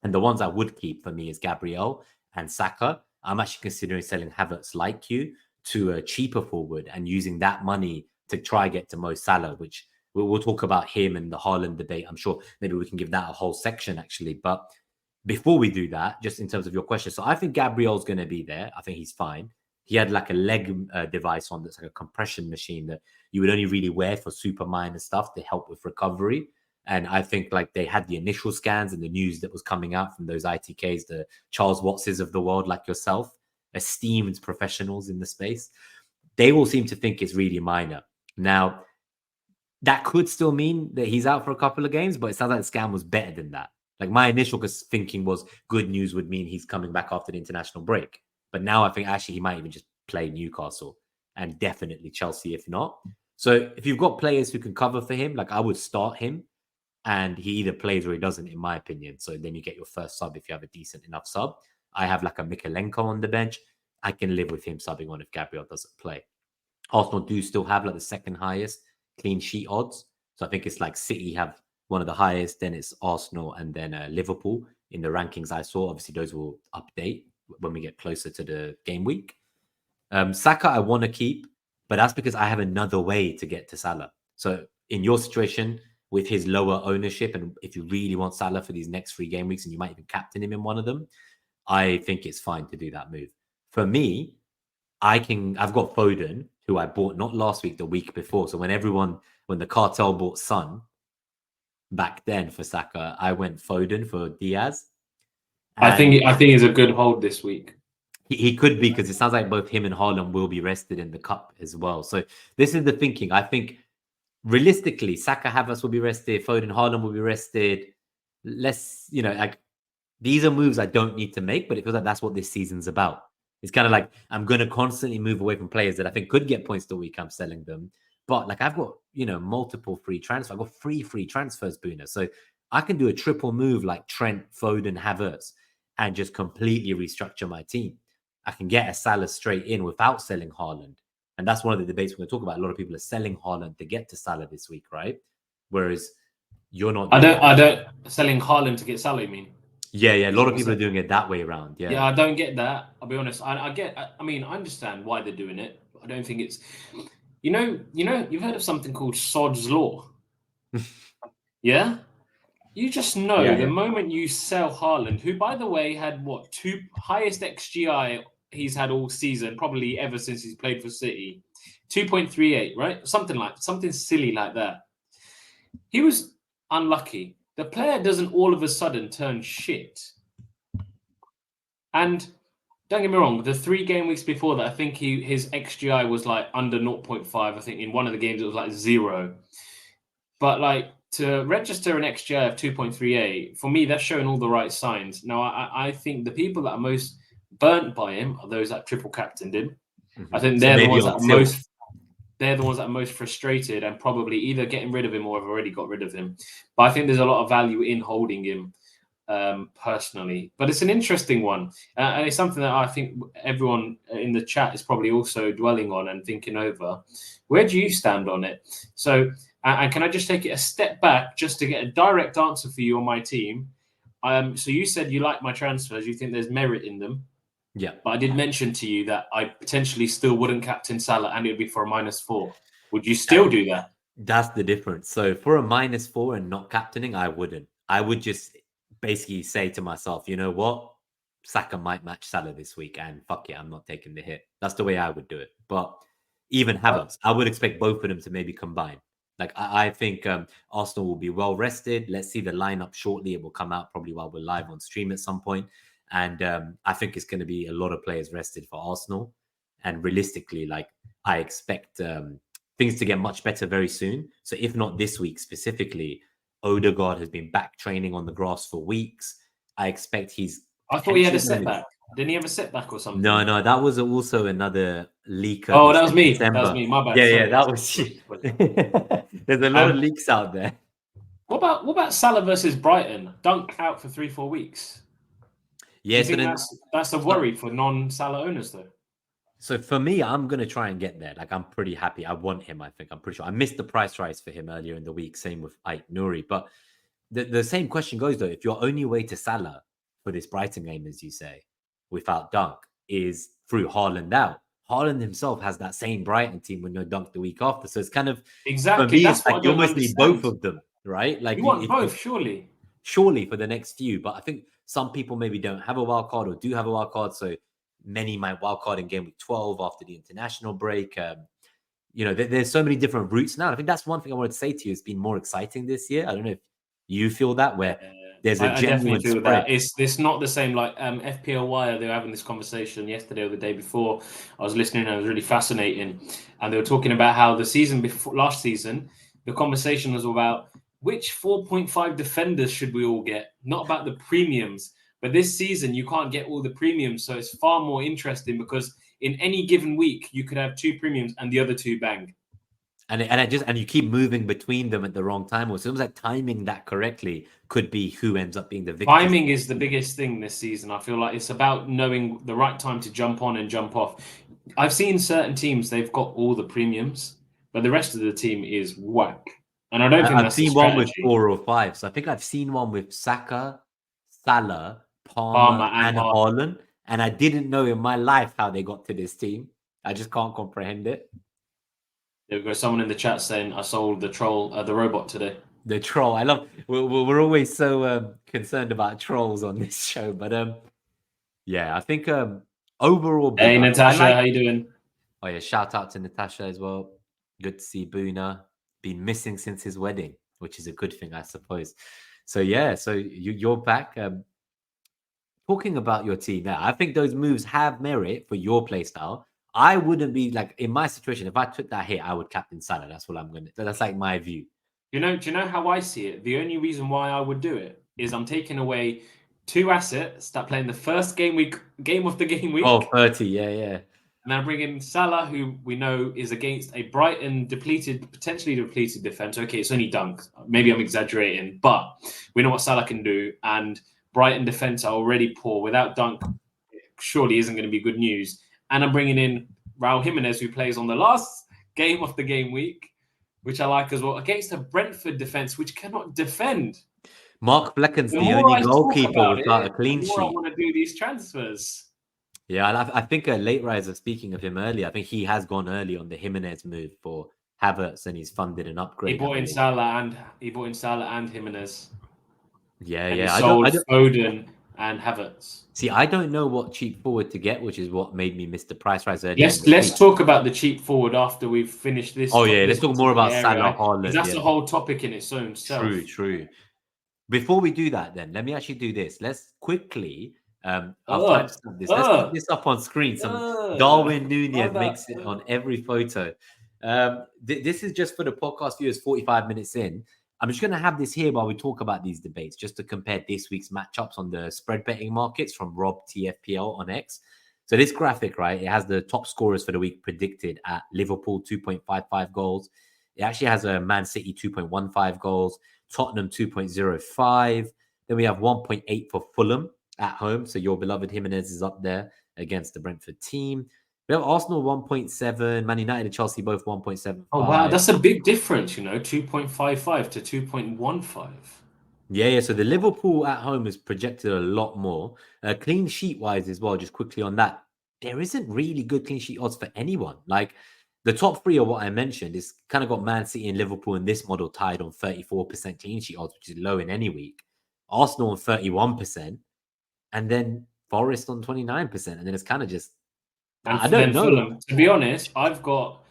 And the ones I would keep for me is Gabriel and Saka. I'm actually considering selling Havertz like you to a cheaper forward and using that money to try get to Mo Salah, which we'll talk about him and the Haaland debate. I'm sure maybe we can give that a whole section actually. But before we do that, just in terms of your question, so I think Gabriel's going to be there. I think he's fine. He had like a leg device on that's like a compression machine that you would only really wear for super minor stuff to help with recovery. And I think like they had the initial scans and the news that was coming out from those ITKs, the Charles Wattses of the world, like yourself, esteemed professionals in the space. They all seem to think it's really minor. Now, that could still mean that he's out for a couple of games, but it sounds like the scan was better than that. Like my initial thinking was good news would mean he's coming back after the international break. But now I think actually he might even just play Newcastle and definitely Chelsea if not. So if you've got players who can cover for him, like I would start him and he either plays or he doesn't, in my opinion. So then you get your first sub if you have a decent enough sub. I have like a Mikalenko on the bench. I can live with him subbing on if Gabriel doesn't play. Arsenal do still have like the second highest clean sheet odds. So I think it's like City have one of the highest, then it's Arsenal and then Liverpool in the rankings I saw. Obviously, those will update when we get closer to the game week. Saka, I want to keep, but that's because I have another way to get to Salah. So in your situation with his lower ownership, and if you really want Salah for these next 3 game weeks and you might even captain him in one of them, I think it's fine to do that move. For me, I've got Foden, who I bought not last week, the week before. So when the cartel bought Son back then for Saka, I went Foden for Diaz. I think he's a good hold this week. He could be, because it sounds like both him and Haaland will be rested in the cup as well. So this is the thinking. I think realistically, Saka, Havertz will be rested, Foden, Haaland will be rested. These are moves I don't need to make, but it feels like that's what this season's about. It's kind of like I'm going to constantly move away from players that I think could get points the week I'm selling them. But like I've got, multiple free transfers. I've got free transfers, Bhuna. So I can do a triple move like Trent, Foden, Havertz and just completely restructure my team. I can get a Salah straight in without selling Haaland. And that's one of the debates we're going to talk about. A lot of people are selling Haaland to get to Salah this week, right? Whereas you're not. I don't selling Haaland to get Salah, you mean? Yeah. A lot of people are doing it that way around. Yeah, I don't get that. I'll be honest. I understand why they're doing it. But I don't think it's. You've heard of something called Sod's Law. Yeah. You just know the moment you sell Haaland, who, by the way, had 2 highest XGI he's had all season, probably ever since he's played for City. 2.38, right? Something silly like that. He was unlucky. The player doesn't all of a sudden turn shit. And don't get me wrong, the 3 game weeks before that, I think his XGI was like under 0.5. I think in one of the games it was like 0. But like to register an XGI of 2.38, for me, that's showing all the right signs. Now, I think the people that are most burnt by him are those that triple captained him. I think they're the ones that are most. They're the ones that are most frustrated and probably either getting rid of him or have already got rid of him. But I think there's a lot of value in holding him personally. But it's an interesting one. And it's something that I think everyone in the chat is probably also dwelling on and thinking over. Where do you stand on it? So, and can I just take it a step back just to get a direct answer for you on my team? So you said you like my transfers. You think there's merit in them. Yeah. But I did mention to you that I potentially still wouldn't captain Salah and it would be for a -4. Would you still do that? That's the difference. So for a -4 and not captaining, I wouldn't. I would just basically say to myself, you know what? Saka might match Salah this week and fuck it, I'm not taking the hit. That's the way I would do it. But even Havertz, I would expect both of them to maybe combine. Like I think Arsenal will be well rested. Let's see the lineup shortly. It will come out probably while we're live on stream at some point. And I think it's going to be a lot of players rested for Arsenal. And realistically, like I expect things to get much better very soon. So if not this week specifically, Odegaard has been back training on the grass for weeks. I expect he's. I thought he had a setback. Didn't he have a setback or something? No, that was also another leak. Oh, that was me. That was me. My bad. Yeah, that was you. There's a lot of leaks out there. What about Salah versus Brighton? Dunk out for 3-4 weeks. Yeah, so that's a worry for non-Salah owners, though. So for me, I'm going to try and get there. Like, I'm pretty happy. I want him, I think. I'm pretty sure. I missed the price rise for him earlier in the week. Same with Ait Nouri. But the same question goes, though. If your only way to Salah for this Brighton game, as you say, without Dunk, is through Haaland out. Haaland himself has that same Brighton team with no Dunk the week after. So it's kind of... Exactly. For me, it's like you almost need both of them, right? Like you want both, surely. Surely for the next few. But I think some people maybe don't have a wild card or do have a wild card. So many might wildcard in Gameweek 12 after the international break. There's so many different routes now. I think that's one thing I wanted to say to you. It's been more exciting this year. I don't know if you feel that, where there's a genuine feel spread. That. It's not the same like FPL Wire. They were having this conversation yesterday or the day before. I was listening and it was really fascinating. And they were talking about how the season before, last season, the conversation was about which 4.5 defenders should we all get, not about the premiums. But this season, you can't get all the premiums, so it's far more interesting because in any given week, you could have 2 premiums and the other 2 bang. And you keep moving between them at the wrong time. Or it seems like timing that correctly could be who ends up being the victor. Timing is the biggest thing this season. I feel like it's about knowing the right time to jump on and jump off. I've seen certain teams, they've got all the premiums, but the rest of the team is whack. And I don't think I've seen one with 4 or 5. So I think I've seen one with Saka, Salah, Palmer and Haaland, and I didn't know in my life how they got to this team. I just can't comprehend it. There we go. Someone in the chat saying I sold the troll, the robot today. The troll. I love. We're always so concerned about trolls on this show, but yeah, I think overall. Hey Natasha, how you doing? Oh yeah, shout out to Natasha as well. Good to see Bhuna. Been missing since his wedding, which is a good thing, I suppose. So yeah, so you're back. Talking about your team now, I think those moves have merit for your playstyle. I wouldn't be like in my situation. If I took that hit, I would captain Salah. That's what I'm going to. That's like my view. Do you know how I see it? The only reason why I would do it is I'm taking away 2 assets that play in the first game of the game week. Oh, 30, yeah. And then I bring in Salah, who we know is against a Brighton potentially depleted defense. Okay, it's only Dunk. Maybe I'm exaggerating, but we know what Salah can do. And Brighton defense are already poor. Without Dunk, surely isn't going to be good news. And I'm bringing in Raul Jimenez, who plays on the last game of the game week, which I like as well, against a Brentford defense, which cannot defend. Mark Flecken's the only goalkeeper without a clean sheet. I want to do these transfers. Yeah, I think a late riser, speaking of him earlier, I think he has gone early on the Jimenez move for Havertz, and he's funded an upgrade. He bought in Salah and Jimenez. Yeah. He sold Foden and Havertz. See, I don't know what cheap forward to get, which is what made me miss the price rise earlier. Let's talk about the cheap forward after we've finished this. Oh yeah, let's talk more about Salah, because Haaland. that's a whole topic in its own self. True. Before we do that, then let me actually do this. Let's quickly. I'll timestamp this. Let's put this up on screen. Some Darwin Nunez makes it on every photo. This is just for the podcast viewers. 45 minutes in. I'm just going to have this here while we talk about these debates, just to compare this week's matchups on the spread betting markets from RobTFPL on X. So this graphic, right, it has the top scorers for the week predicted at Liverpool 2.55 goals. It actually has a Man City 2.15 goals, Tottenham 2.05. Then we have 1.8 for Fulham at home. So your beloved Jimenez is up there against the Brentford team. We have Arsenal 1.7, Man United and Chelsea both 1.75. Oh, wow. That's a big difference, 2.55 to 2.15. Yeah. So the Liverpool at home is projected a lot more. Clean sheet wise as well, just quickly on that, there isn't really good clean sheet odds for anyone. Like the top three are what I mentioned. It's kind of got Man City and Liverpool in this model tied on 34% clean sheet odds, which is low in any week. Arsenal on 31%, and then Forest on 29%. And then it's kind of just, and I don't know. Fulham, to be honest, I've got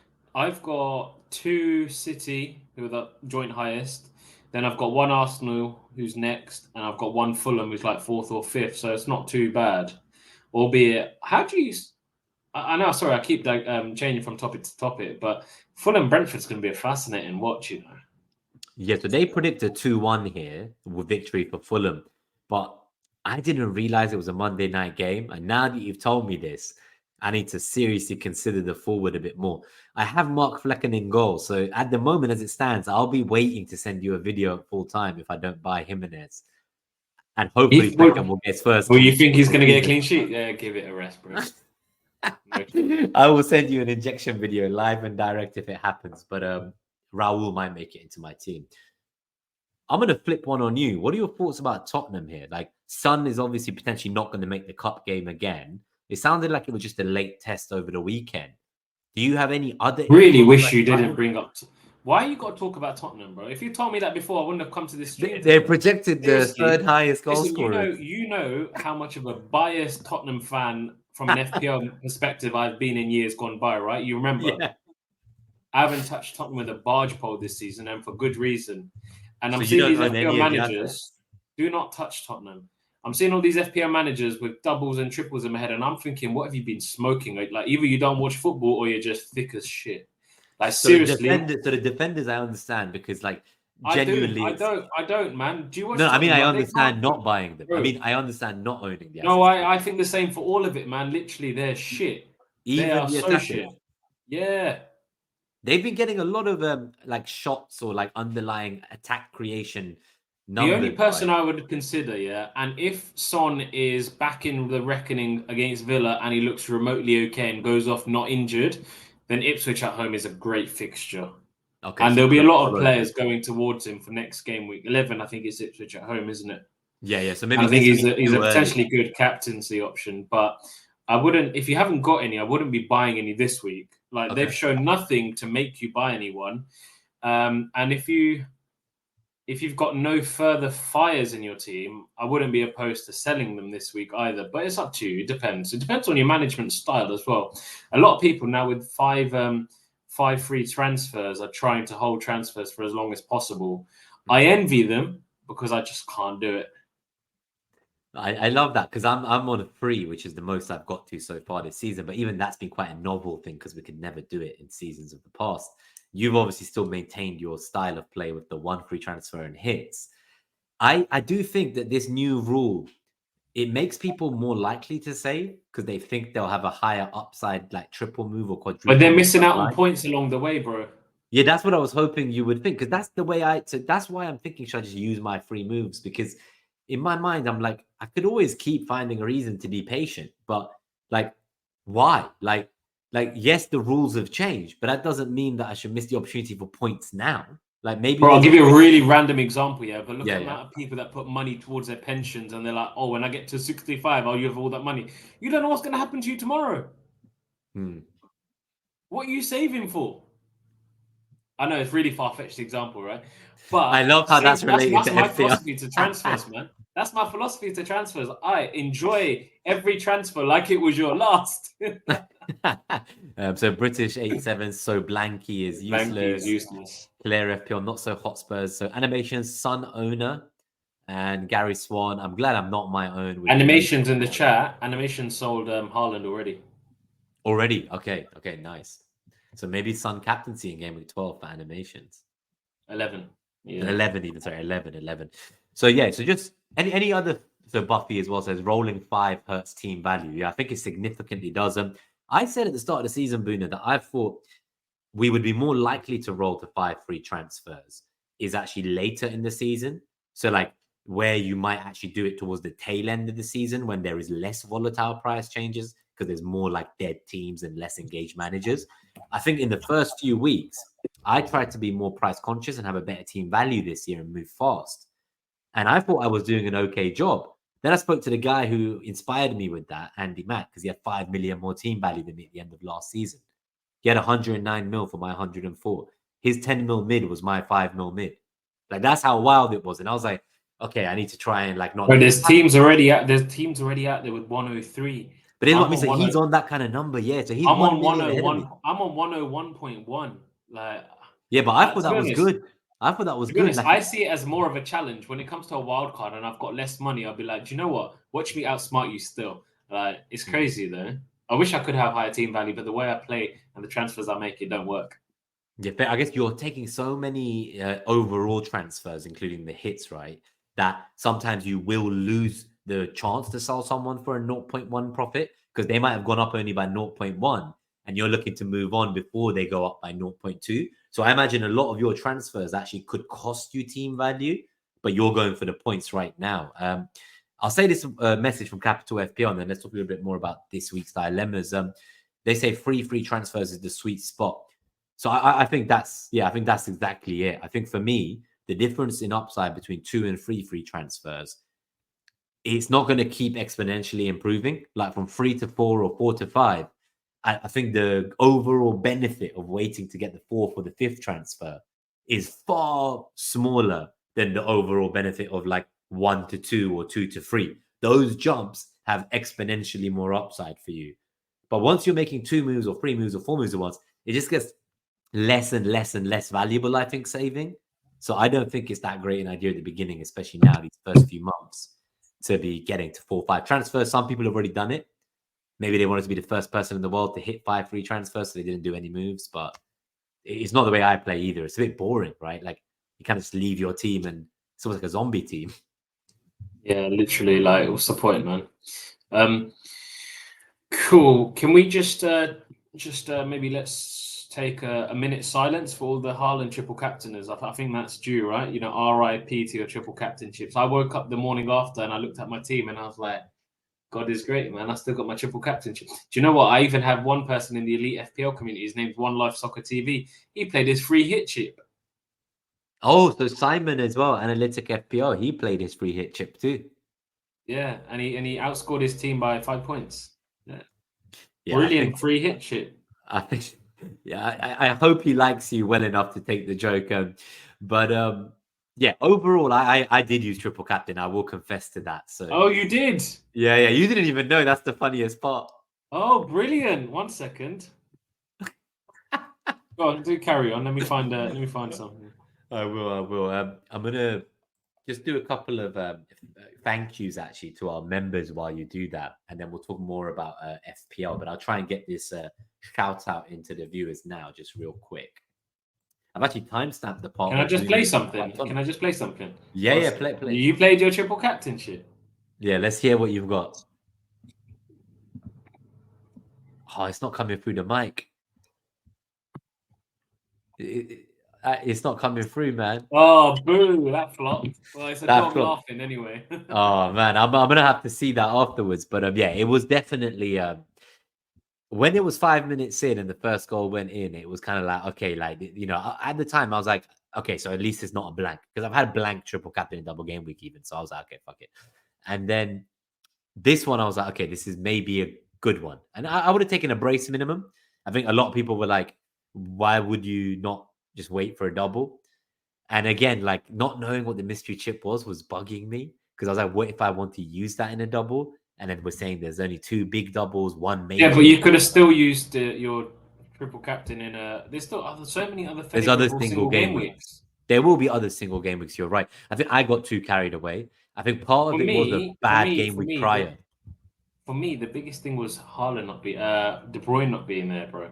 2 City who are the joint highest. Then I've got 1 Arsenal who's next, and I've got 1 Fulham who's like 4th or 5th. So it's not too bad. Albeit, how do you? I know. Sorry, I keep changing from topic to topic, but Fulham Brentford's going to be a fascinating watch. Yeah, so they predict a 2-1 here with victory for Fulham, but I didn't realize it was a Monday night game. And now that you've told me this, I need to seriously consider the forward a bit more. I have Mark Flecken in goal. So at the moment, as it stands, I'll be waiting to send you a video at full time if I don't buy Jimenez. And hopefully Flecken will get first. Well, you think he's going to get a clean sheet? Yeah, give it a rest, bro. I will send you an injection video live and direct if it happens. But Raul might make it into my team. I'm going to flip one on you. What are your thoughts about Tottenham here? Like, Son is obviously potentially not going to make the cup game again. It sounded like it was just a late test over the weekend. Do you have any other... Really wish you didn't bring up... Why you got to talk about Tottenham, bro? If you told me that before, I wouldn't have come to this stream. They projected the third highest goal scorer. You know how much of a biased Tottenham fan from an FPL perspective I've been in years gone by, right? You remember? Yeah. I haven't touched Tottenham with a barge pole this season, and for good reason. And I'm seeing these FPL managers do not touch Tottenham. I'm seeing all these FPL managers with doubles and triples in my head, and I'm thinking, what have you been smoking? Like either you don't watch football or you're just thick as shit. Like seriously. The defenders, I understand because like genuinely, I don't, man. Do you watch? No, Tottenham? I mean I understand not buying them. Bro. I mean I understand not owning the. No, I think the same for all of it, man. Literally, they're shit. Even they are so shit. Yeah. They've been getting a lot of like shots or like underlying attack creation numbers. The only person I would consider, and if Son is back in the reckoning against Villa and he looks remotely okay and goes off not injured, then Ipswich at home is a great fixture. Okay, and there'll be a lot of players going towards him for next game week 11. I think it's Ipswich at home, isn't it? Yeah. So maybe I think he's a potentially good captaincy option, but I wouldn't. If you haven't got any, I wouldn't be buying any this week. Like they've shown nothing to make you buy anyone, and if you've got no further fires in your team, I wouldn't be opposed to selling them this week either. But it's up to you. It depends. It depends on your management style as well. A lot of people now with five free transfers are trying to hold transfers for as long as possible. I envy them because I just can't do it. I love that because I'm on a 3, which is the most I've got to so far this season. But even that's been quite a novel thing because we could never do it in seasons of the past. You've obviously still maintained your style of play with the 1 free transfer and hits. I do think that this new rule, it makes people more likely to save because they think they'll have a higher upside, like triple move or quadruple. But they're missing out on points along the way, bro. Yeah, that's what I was hoping you would think because that's the way that's why I'm thinking, should I just use my free moves? Because in my mind, I'm like, I could always keep finding a reason to be patient, but like, why? Like, yes, the rules have changed, but that doesn't mean that I should miss the opportunity for points now. Like maybe. Bro, I'll give you a really random example, but look at the amount of people that put money towards their pensions and they're like, oh, when I get to 65, you have all that money. You don't know what's going to happen to you tomorrow. What are you saving for? I know it's really far-fetched example, right? But I love how that's related to my FPL. philosophy to transfers, man. That's my philosophy to transfers. I enjoy every transfer like it was your last. So British 87, so Blanky is useless. Blanky is useless. Claire FPL, not so Hotspurs. So Animations, Sun Owner, and Gary Swan. I'm glad I'm not my own. With Animations in the chat. Animations sold Haaland already. Already? Okay, nice. So maybe Sun captaincy in Game Week 12 for Animations. 11. Yeah. 11 even, sorry, 11. So yeah, so just any other, so Buffy as well says rolling 5 hurts team value. Yeah, I think it significantly does. I said at the start of the season, Buna, that I thought we would be more likely to roll to 5 free transfers is actually later in the season. So like where you might actually do it towards the tail end of the season when there is less volatile price changes because there's more like dead teams and less engaged managers. I think in the first few weeks, I tried to be more price conscious and have a better team value this year and move fast. And I thought I was doing an okay job. Then I spoke to the guy who inspired me with that, Andy Mack, because he had 5 million more team value than me at the end of last season. He had 109 mil for my 104. His 10 mil mid was my 5 mil mid. Like that's how wild it was. And I was like, okay, I need to try and like not. But there's teams already out there with 103. But it's what means that he's on that kind of number, yeah. So he's I'm on 101. I'm on 101.1. Like yeah, but I thought that was good. I thought that was good. Honest, I see it as more of a challenge when it comes to a wild card and I've got less money. I'll be like, do you know what? Watch me outsmart you still. It's crazy though. I wish I could have higher team value, but the way I play and the transfers I make, it don't work. Yeah, but I guess you're taking so many overall transfers, including the hits, right? That sometimes you will lose the chance to sell someone for a 0.1 profit because they might have gone up only by 0.1 and you're looking to move on before they go up by 0.2. So I imagine a lot of your transfers actually could cost you team value, but you're going for the points right now. I'll say this message from Capital FPL, and then let's talk a little bit more about this week's dilemmas. They say free transfers is the sweet spot. So I think that's exactly it. I think for me, the difference in upside between 2 and 3 free transfers, it's not going to keep exponentially improving. Like from 3 to 4 or 4 to 5, I think the overall benefit of waiting to get the 4th or the 5th transfer is far smaller than the overall benefit of like 1 to 2 or 2 to 3. Those jumps have exponentially more upside for you. But once you're making 2 moves or 3 moves or 4 moves at once, it just gets less and less and less valuable, I think, saving. So I don't think it's that great an idea at the beginning, especially now, these first few months, to be getting to 4 or 5 transfers. Some people have already done it. Maybe they wanted to be the first person in the world to hit 5 free transfers, so they didn't do any moves. But it's not the way I play either. It's a bit boring, right? Like you kind of just leave your team and it's almost like a zombie team. Yeah, literally. Like, what's the point, man? Cool. Can we just maybe let's take a minute silence for all the Haaland triple captainers. I think that's due, right? You know, RIP to your triple captainships. I woke up the morning after and I looked at my team and I was like, God is great, man. I still got my triple captainship. Do you know what? I even have one person in the elite FPL community. His name's One Life Soccer TV. He played his free hit chip. Oh, so Simon as well, Analytic FPL. He played his free hit chip too. Yeah, and he outscored his team by 5 points. Yeah, brilliant free hit chip. I think. Yeah, I hope he likes you well enough to take the joke. But yeah, overall, I did use triple captain. I will confess to that. So. Oh, you did? Yeah. You didn't even know. That's the funniest part. Oh, brilliant! 1 second. Go on, do carry on. Let me find something. I will. I'm gonna just do a couple of thank yous actually to our members while you do that, and then we'll talk more about FPL. But I'll try and get this shout out into the viewers now, just real quick. I've actually timestamped the part. Can I just play something? Yeah, play. You played your triple captainship. Yeah, let's hear what you've got. Oh, it's not coming through the mic. It's not coming through, man. Oh, boo! That flopped. Well, it's a dog laughing anyway. Oh man, I'm gonna have to see that afterwards. But yeah, it was definitely when it was 5 minutes in and the first goal went in, it was kind of like, okay, like, you know, at the time I was like, okay, so at least it's not a blank, because I've had a blank triple captain in double game week even. So I was like, okay, fuck it. And then this one, I was like, okay, this is maybe a good one. And I would have taken a brace minimum. I think a lot of people were like, why would you not just wait for a double? And again, like not knowing what the mystery chip was bugging me. because I was like, what if I want to use that in a double? And then we're saying there's only 2 big doubles, 1 major. Yeah, but you could have still used your triple captain in a. There's still so many other There's other favourable single game weeks. There will be other single game weeks. You're right. I think I got too carried away. I think part of it was a bad game week prior. For me, the biggest thing was Haaland not being, De Bruyne not being there, bro.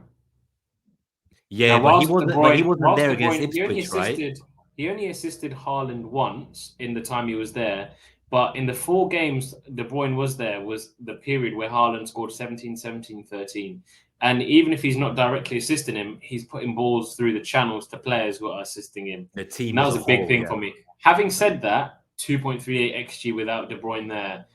Yeah, now, but he wasn't there against Ipswich, right? He only assisted Haaland once in the time he was there. But in the 4 games De Bruyne was there was the period where Haaland scored 17, 17, 13. And even if he's not directly assisting him, he's putting balls through the channels to players who are assisting him. The team. And that was a big thing for me. Having said that, 2.38 XG without De Bruyne there,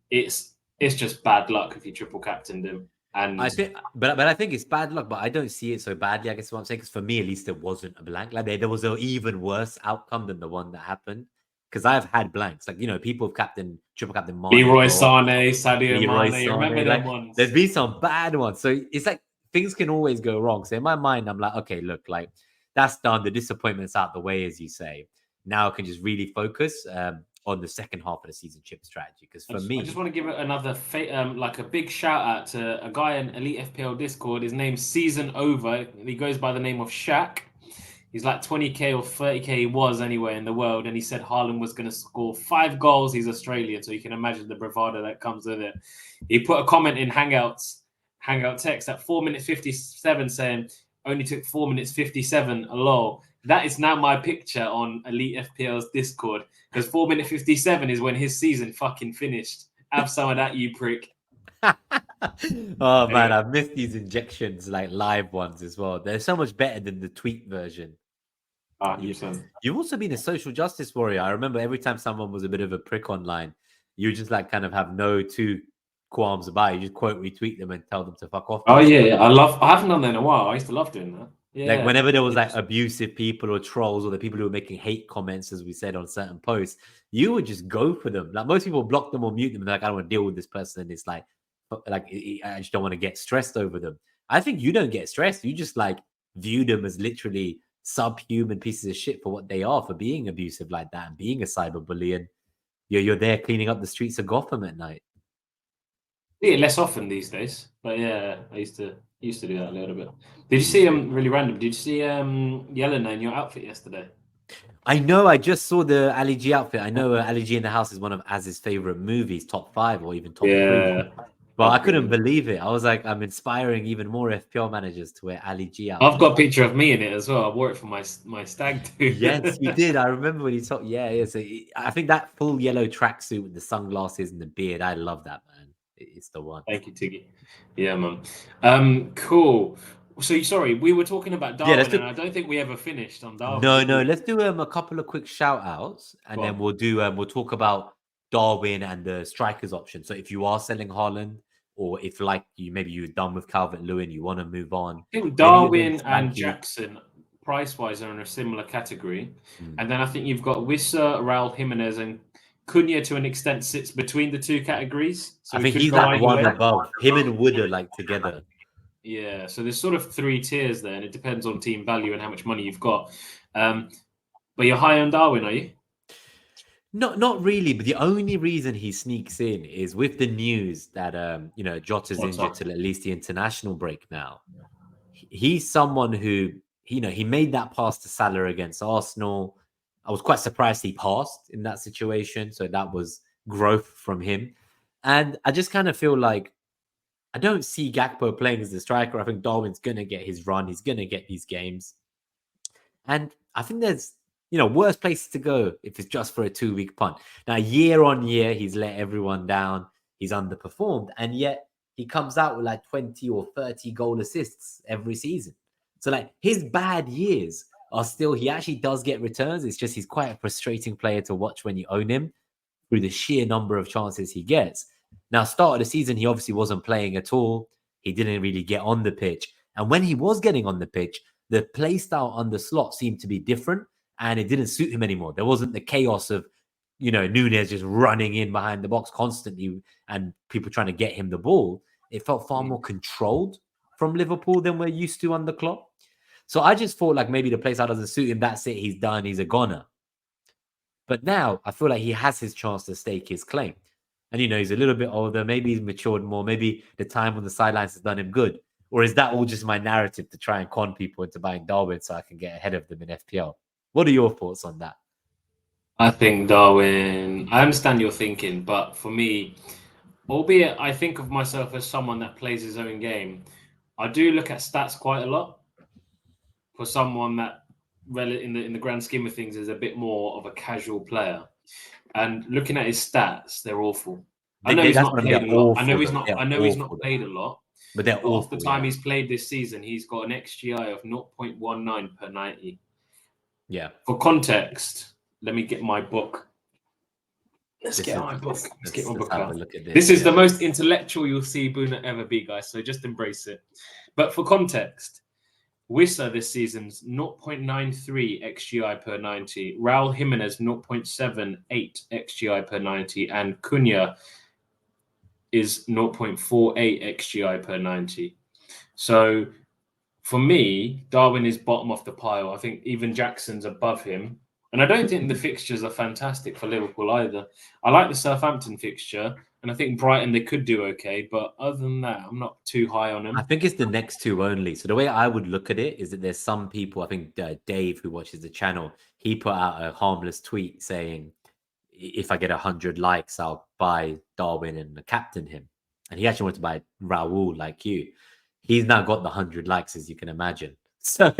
it's just bad luck if you triple captained him. And I think, but I think it's bad luck. But I don't see it so badly. I guess what I'm saying, because for me, at least, it wasn't a blank. Like there was an even worse outcome than the one that happened. Because I've had blanks, like people have triple captain Mane, Leroy Sané, Sadio Mane. Remember them like, ones? There's been some bad ones, so it's like things can always go wrong. So in my mind, I'm like, okay, look, like that's done. The disappointment's out the way, as you say. Now I can just really focus on the second half of the season chip strategy. Because for me, I just want to give another like a big shout out to a guy in Elite FPL Discord. His name's Season Over. He goes by the name of Shaq. He's like 20k or 30k he was anywhere in the world, and he said Haaland was going to score 5 goals. He's Australian, so you can imagine the bravado that comes with it. He put a comment in Hangout text at 4 minutes 57 saying only took 4 minutes 57. Lol. That is now my picture on Elite FPL's Discord, because 4 minutes 57 is when his season fucking finished. Have some of that, you prick. Oh man, I've missed these injections, like live ones as well. They're so much better than the tweet version. 100%. You've also been a social justice warrior. I remember every time someone was a bit of a prick online, you just like kind of have no two qualms about it. You just quote retweet them and tell them to fuck off. Oh yeah, I haven't done that in a while. I used to love doing that. Yeah. Like whenever there was like abusive people or trolls or the people who were making hate comments, as we said on certain posts, you would just go for them. Like most people block them or mute them. And like, I don't want to deal with this person. It's like I just don't want to get stressed over them. I think you don't get stressed. You just like view them as literally subhuman pieces of shit for what they are, for being abusive like that and being a cyberbully. And you're there cleaning up the streets of Gotham at night. Yeah, less often these days. But yeah, I used to do that a little bit. Did you see really random? Did you see Yelena in your outfit yesterday? I know. I just saw the Ali G outfit. I know Ali G in the House is one of Az's favorite movies, top 5 or even top 3. But I couldn't believe it. I was like, I'm inspiring even more FPL managers to wear Ali G out. I've got a picture of me in it as well. I wore it for my stag do. Yes, you did. I remember when you talked. Yeah. So I think that full yellow tracksuit with the sunglasses and the beard, I love that, man. It's the one. Thank you, Tiggy. Yeah, man. Cool. So sorry, we were talking about Darwin, and I don't think we ever finished on Darwin. No. Let's do a couple of quick shout outs, and then we'll talk about Darwin and the strikers option. So if you are selling Haaland, or if maybe you're done with Calvert-Lewin, you want to move on. I think Darwin and Jackson, price-wise, are in a similar category. And then I think you've got Wissa, Raul Jimenez, and Cunha to an extent sits between the 2 categories. So I think he's like one above. Him and Wood are like together. Yeah, so there's sort of 3 tiers there, and it depends on team value and how much money you've got. But you're high on Darwin, are you? Not really, but the only reason he sneaks in is with the news that Jota's injured till at least the international break now. He's someone who he made that pass to Salah against Arsenal. I was quite surprised he passed in that situation, so that was growth from him. And I just kind of feel like I don't see Gakpo playing as the striker. I think Darwin's gonna get his run. He's gonna get these games, and I think there's worse places to go if it's just for a 2-week punt. Now, year on year, he's let everyone down. He's underperformed. And yet he comes out with like 20 or 30 goal assists every season. So like his bad years are still, he actually does get returns. It's just he's quite a frustrating player to watch when you own him through the sheer number of chances he gets. Now, start of the season, he obviously wasn't playing at all. He didn't really get on the pitch. And when he was getting on the pitch, the play style on the slot seemed to be different. And it didn't suit him anymore. There wasn't the chaos of, Nunez just running in behind the box constantly and people trying to get him the ball. It felt far more controlled from Liverpool than we're used to under Klopp. So I just thought like maybe the playstyle doesn't suit him. That's it. He's done. He's a goner. But now I feel like he has his chance to stake his claim. And, he's a little bit older. Maybe he's matured more. Maybe the time on the sidelines has done him good. Or is that all just my narrative to try and con people into buying Darwin so I can get ahead of them in FPL? What are your thoughts on that? I think Darwin, I understand your thinking, but for me, albeit I think of myself as someone that plays his own game, I do look at stats quite a lot. For someone that, in the grand scheme of things, is a bit more of a casual player, and looking at his stats, they're awful. I know he's not played a lot. I know he's not played a lot. But they're awful. Off the time he's played this season, he's got an XGI of 0.19 per 90. Yeah. For context, let me get my book. Let's get my book out. This is the most intellectual you'll see Bhuna ever be, guys. So just embrace it. But for context, Wissa this season's 0.93 XGI per 90, Raul Jimenez 0.78 XGI per 90, and Cunha is 0.48 XGI per 90. So for me, Darwin is bottom of the pile. I think even Jackson's above him. And I don't think the fixtures are fantastic for Liverpool either. I like the Southampton fixture, and I think Brighton, they could do okay. But other than that, I'm not too high on them. I think it's the next two only. So the way I would look at it is that there's some people, I think Dave, who watches the channel, he put out a harmless tweet saying, if I get 100 likes, I'll buy Darwin and captain him. And he actually wanted to buy Raul like you. He's now got the 100 likes, as you can imagine. So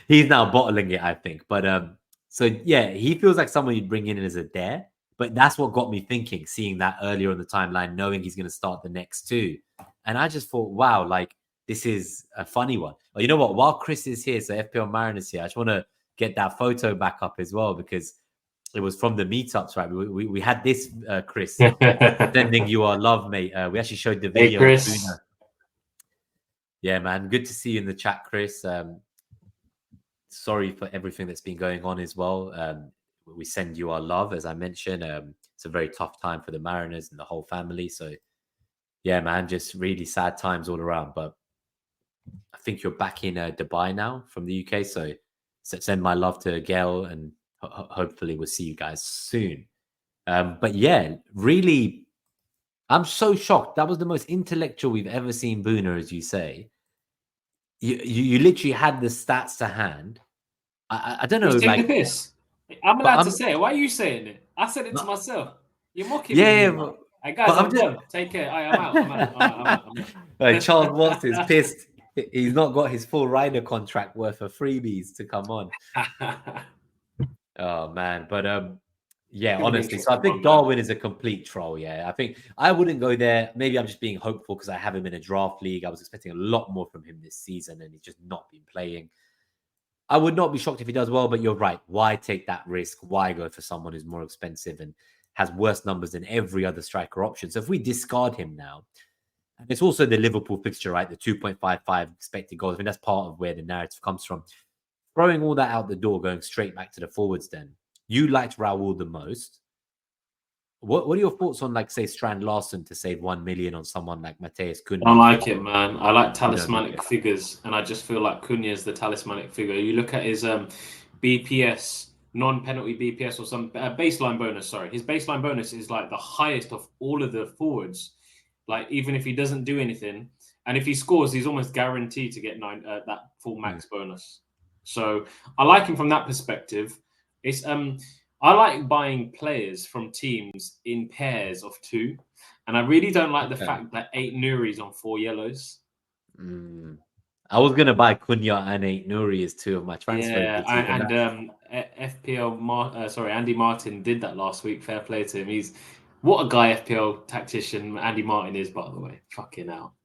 he's now bottling it, I think. But so yeah, he feels like someone you'd bring in as a dare. But that's what got me thinking, seeing that earlier on the timeline, knowing he's going to start the next two. And I just thought, wow, like this is a funny one. Well, you know what? While Chris is here, so FPL Mariners here, I just want to get that photo back up as well, because it was from the meetups, right? We had this, Chris, sending you our love, mate. We actually showed the video. Hey, Chris. Yeah, man. Good to see you in the chat, Chris. Sorry for everything that's been going on as well. We send you our love, as I mentioned. It's a very tough time for the Mariners and the whole family. So, yeah, man, just really sad times all around. But I think you're back in Dubai now from the UK. So send my love to Gail, and hopefully we'll see you guys soon. But yeah, really, I'm so shocked. That was the most intellectual we've ever seen Bhuna, as you say. You literally had the stats to hand. I don't know. Take the piss. I'm allowed to say it. Why are you saying it? I said it to myself. You're mocking me. Yeah. Hey guys, I'm done. Take care. I'm out. Charles Watson's pissed. He's not got his full rider contract worth of freebies to come on. Oh man, but yeah, honestly. So I think Darwin is a complete troll. Yeah, I think I wouldn't go there. Maybe I'm just being hopeful because I have him in a draft league. I was expecting a lot more from him this season, and he's just not been playing. I would not be shocked if he does well, but you're right. Why take that risk? Why go for someone who's more expensive and has worse numbers than every other striker option? So if we discard him now, and it's also the Liverpool fixture, right? The 2.55 expected goals. I mean, that's part of where the narrative comes from. Throwing all that out the door, going straight back to the forwards then. You liked Raul the most. What are your thoughts on, like, say, Strand Larsen to save 1 million on someone like Mateus Cunha? I like it, man. I like talismanic figures, and I just feel like Cunha is the talismanic figure. You look at his BPS, non-penalty BPS, or some baseline bonus. Sorry, his baseline bonus is like the highest of all of the forwards. Like, even if he doesn't do anything, and if he scores, he's almost guaranteed to get that full max bonus. So I like him from that perspective. It's I like buying players from teams in pairs of 2. And I really don't like the fact that 8 Nuris on 4 yellows. I was going to buy Cunha and 8 Nuri as 2 of my transfer. Yeah, and FPL, Andy Martin did that last week. Fair play to him. What a guy FPL tactician Andy Martin is, by the way. Fucking hell.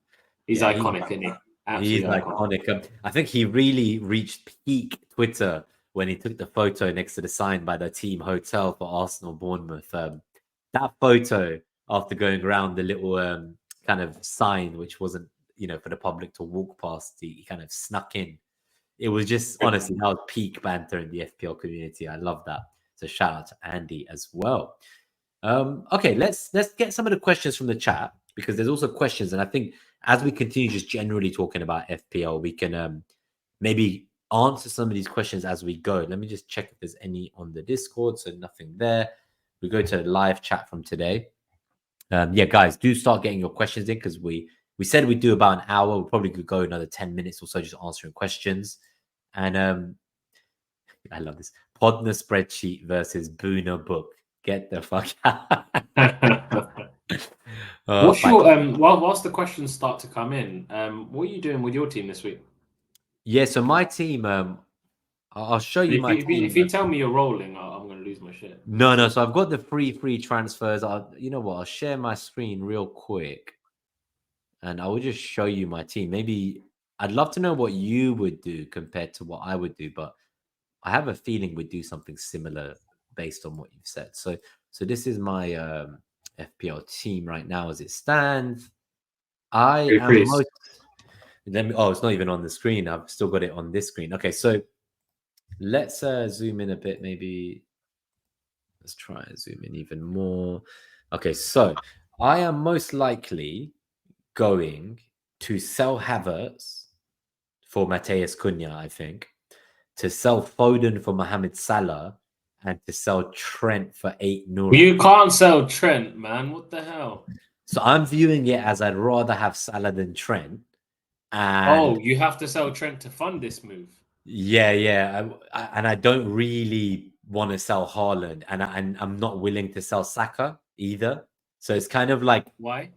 He's iconic, isn't he? Absolutely he's iconic. I think he really reached peak Twitter when he took the photo next to the sign by the team hotel for Arsenal Bournemouth. That photo, after going around the little kind of sign, which wasn't, for the public to walk past, he kind of snuck in. It was just, honestly, that was peak banter in the FPL community. I love that. So shout out to Andy as well. Okay, let's get some of the questions from the chat, because there's also questions. And I think as we continue just generally talking about FPL, we can maybe answer some of these questions as we go. Let me just check if there's any on the Discord. So nothing there. We go to live chat from today. Yeah, guys, do start getting your questions in because we said we'd do about an hour. We probably could go another 10 minutes or so just answering questions. And I love this. Podner spreadsheet versus Bhuna book. Get the fuck out. What's your whilst the questions start to come in, what are you doing with your team this week? Yeah, so my team, I'll show you my team. If you tell me you're rolling, I'm going to lose my shit. No. So I've got the free transfers. You know what? I'll share my screen real quick, and I will just show you my team. Maybe I'd love to know what you would do compared to what I would do, but I have a feeling we'd do something similar based on what you've said. So this is my FPL team right now as it stands. It's not even on the screen. I've still got it on this screen. Okay, so let's zoom in a bit. Maybe let's try and zoom in even more. Okay, so I am most likely going to sell Havertz for Mateus Cunha, I think, to sell Foden for Mohamed Salah, and to sell Trent for 8 Nouri. You can't sell Trent, man. What the hell? So I'm viewing it as I'd rather have Salah than Trent. And you have to sell Trent to fund this move. Yeah. And I don't really want to sell Haaland, and I'm not willing to sell Saka either. So it's kind of like, why?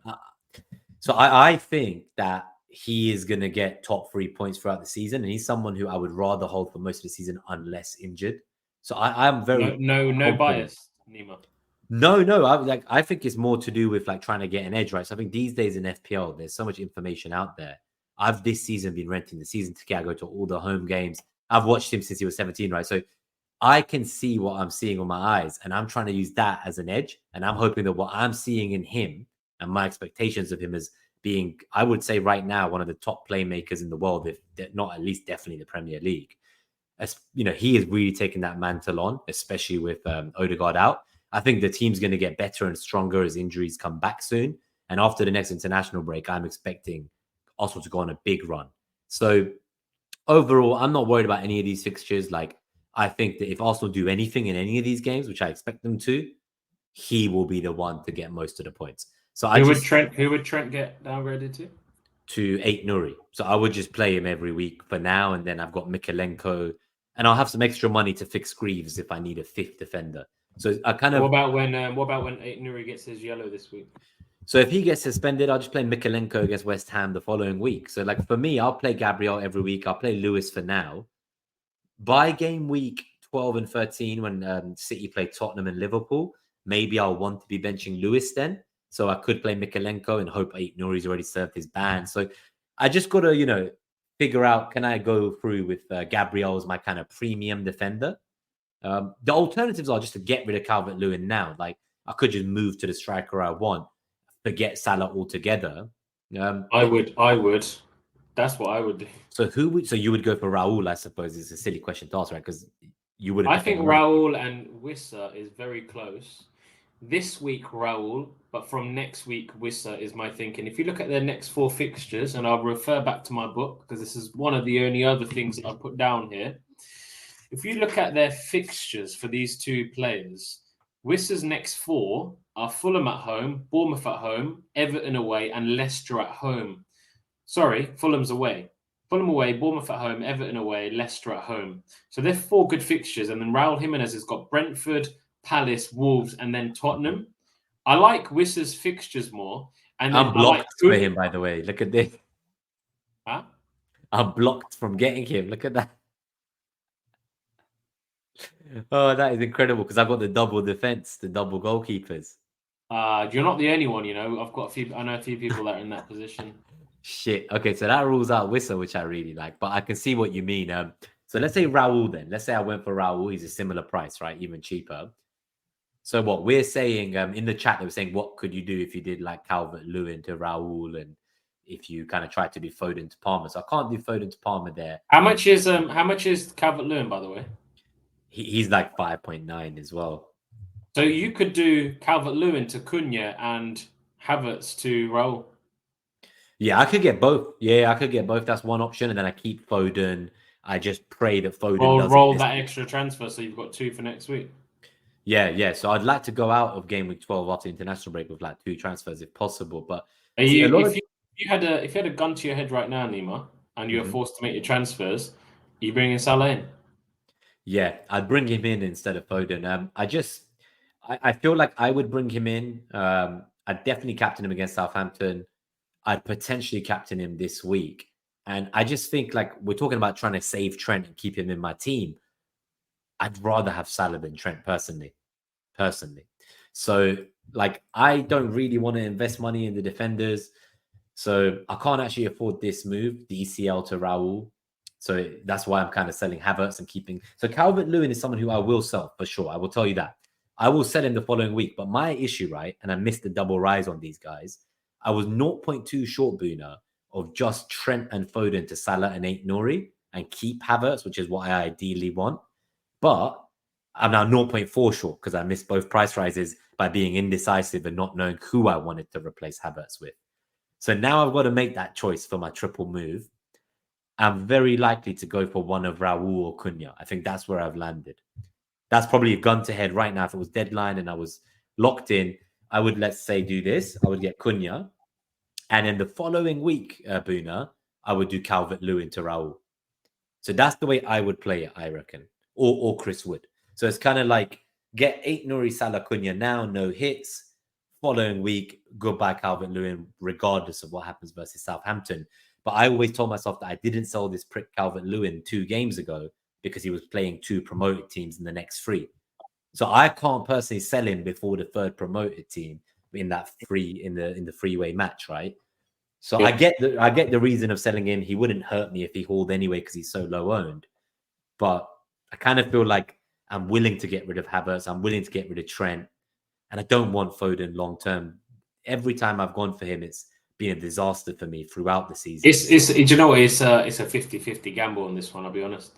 So I think that he is going to get top 3 points throughout the season, and he's someone who I would rather hold for most of the season unless injured. So I'm very no bias, Nima. No. I think it's more to do with like trying to get an edge, right? So I think these days in FPL, there's so much information out there. I've this season been renting the season ticket. I go to all the home games. I've watched him since he was 17, right? So I can see what I'm seeing with my eyes, and I'm trying to use that as an edge. And I'm hoping that what I'm seeing in him and my expectations of him as being, I would say right now, one of the top playmakers in the world, if not at least definitely the Premier League. As you know, he is really taking that mantle on, especially with Odegaard out. I think the team's going to get better and stronger as injuries come back soon. And after the next international break, I'm expecting Arsenal to go on a big run. So overall, I'm not worried about any of these fixtures. Like, I think that if Arsenal do anything in any of these games, which I expect them to, he will be the one to get most of the points. So who would Trent get downgraded to? To 8 Nouri. So I would just play him every week for now, and then I've got Mikalenko, and I'll have some extra money to fix Greaves if I need a 5th defender. So I kind of. What about when 8 Nouri gets his yellow this week? So if he gets suspended, I'll just play Mikalenko against West Ham the following week. So like for me, I'll play Gabriel every week. I'll play Lewis for now. By game week 12 and 13, when City play Tottenham and Liverpool, maybe I'll want to be benching Lewis then. So I could play Mikalenko and hope 8 Nouri's already served his ban. So I just got to, figure out, can I go through with Gabriel as my kind of premium defender? The alternatives are just to get rid of Calvert-Lewin now. Like, I could just move to the striker I want, forget Salah altogether. I would. That's what I would do. So you would go for Raul, I suppose. It's a silly question to ask, right? Because you would. I think Raul and Wissa is very close. This week, Raul, but from next week, Wissa is my thinking. If you look at their next 4 fixtures, and I'll refer back to my book, because this is one of the only other things that I put down here. If you look at their fixtures for these 2 players, Wissa's next 4 are Fulham at home, Bournemouth at home, Everton away, and Leicester at home. Sorry, Fulham's away. Fulham away, Bournemouth at home, Everton away, Leicester at home. So they're 4 good fixtures. And then Raul Jimenez has got Brentford, Palace, Wolves, and then Tottenham. I like Wissa's fixtures more. And I'm blocked for him, by the way. Look at this. Huh? I'm blocked from getting him. Look at that. Oh, that is incredible because I've got the double defense, the double goalkeepers. You're not the only one, I've got I know a few people that are in that position. Shit. Okay, so that rules out Wissa, which I really like, but I can see what you mean. So let's say Raul then. Let's say I went for Raul. He's a similar price, right? Even cheaper. So what we're saying in the chat, they were saying, what could you do if you did like Calvert-Lewin to Raul, and if you kind of tried to do Foden to Palmer? So I can't do Foden to Palmer there. How much is Calvert-Lewin, by the way? He's like 5.9 as well. So you could do Calvert-Lewin to Cunha and Havertz to Raul. Yeah, I could get both. Yeah, I could get both. That's one option. And then I keep Foden. I just pray that Foden Or does roll it that extra transfer so you've got 2 for next week. Yeah. So I'd like to go out of game week 12 after international break with like 2 transfers if possible. But If you had a gun to your head right now, Nima, and you were forced to make your transfers, you bring in Salah in? Yeah, I'd bring him in instead of Foden. I feel like I would bring him in. I'd definitely captain him against Southampton. I'd potentially captain him this week. And I just think like we're talking about trying to save Trent and keep him in my team. I'd rather have Salah than Trent personally. So like I don't really want to invest money in the defenders. So I can't actually afford this move, the ECL to Raul. So that's why I'm kind of selling Havertz and keeping. So Calvert-Lewin is someone who I will sell for sure. I will tell you that. I will sell him the following week. But my issue, right, and I missed the double rise on these guys. I was 0.2 short, Buna, of just Trent and Foden to Salah and Aït-Nouri and keep Havertz, which is what I ideally want. But I'm now 0.4 short because I missed both price rises by being indecisive and not knowing who I wanted to replace Havertz with. So now I've got to make that choice for my triple move. I'm very likely to go for one of Raul or Cunha. I think that's where I've landed. That's probably a gun to head right now. If it was deadline and I was locked in, I would, let's say, do this. I would get Cunha. And then the following week, Buna, I would do Calvert-Lewin to Raul. So that's the way I would play it, I reckon. Or Chris Wood. So it's kind of like get Aït-Nouri, Salah, Cunha now, no hits. Following week, goodbye Calvert-Lewin, regardless of what happens versus Southampton. But I always told myself that I didn't sell this prick Calvert-Lewin 2 games ago because he was playing 2 promoted teams in the next 3. So I can't personally sell him before the 3rd promoted team in that in the freeway match, right? So yeah. I get the reason of selling him. He wouldn't hurt me if he hauled anyway because he's so low owned. But I kind of feel like I'm willing to get rid of Havertz. I'm willing to get rid of Trent. And I don't want Foden long term. Every time I've gone for him, it's been a disaster for me throughout the season. Do you know what? It's a 50-50 gamble on this one, I'll be honest.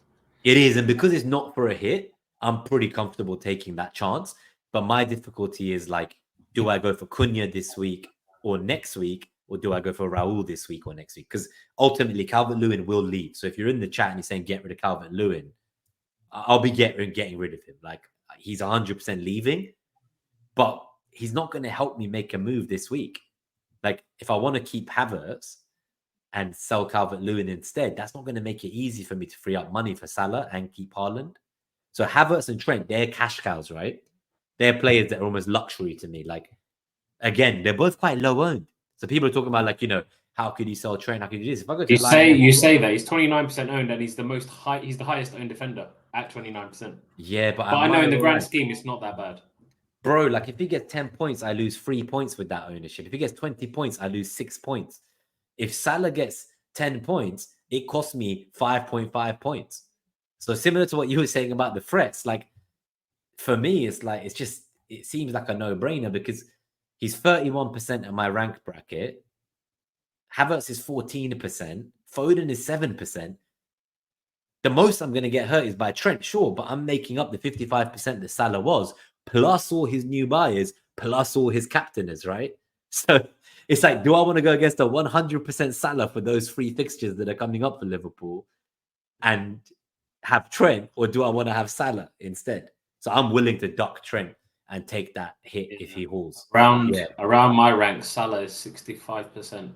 It is. And because it's not for a hit, I'm pretty comfortable taking that chance. But my difficulty is like, do I go for Cunha this week or next week? Or do I go for Raul this week or next week? Because ultimately, Calvert-Lewin will leave. So if you're in the chat and you're saying get rid of Calvert-Lewin, I'll be getting rid of him. Like he's 100% leaving, but he's not going to help me make a move this week. Like if I want to keep Havertz and sell Calvert-Lewin instead, that's not going to make it easy for me to free up money for Salah and keep Haaland. So Havertz and Trent, they're cash cows, right? They're players that are almost luxury to me. Like again, they're both quite low owned. So people are talking about like, how could you sell Trent? How could you do this? If I go to you say that he's 29% owned and he's the highest owned defender at 29%. Yeah, but I know in the grand scheme it's not that bad. Bro, like if he gets 10 points, I lose 3 points with that ownership. If he gets 20 points, I lose 6 points. If Salah gets 10 points, it costs me 5.5 points. So similar to what you were saying about the threats, like for me, it seems like a no-brainer because he's 31% of my rank bracket. Havertz is 14%. Foden is 7%. The most I'm going to get hurt is by Trent, sure, but I'm making up the 55% that Salah was, plus all his new buyers, plus all his captainers, right? So it's like, do I want to go against a 100% Salah for those 3 fixtures that are coming up for Liverpool and have Trent, or do I want to have Salah instead? So I'm willing to duck Trent and take that hit if he hauls. Around my rank, Salah is 65%.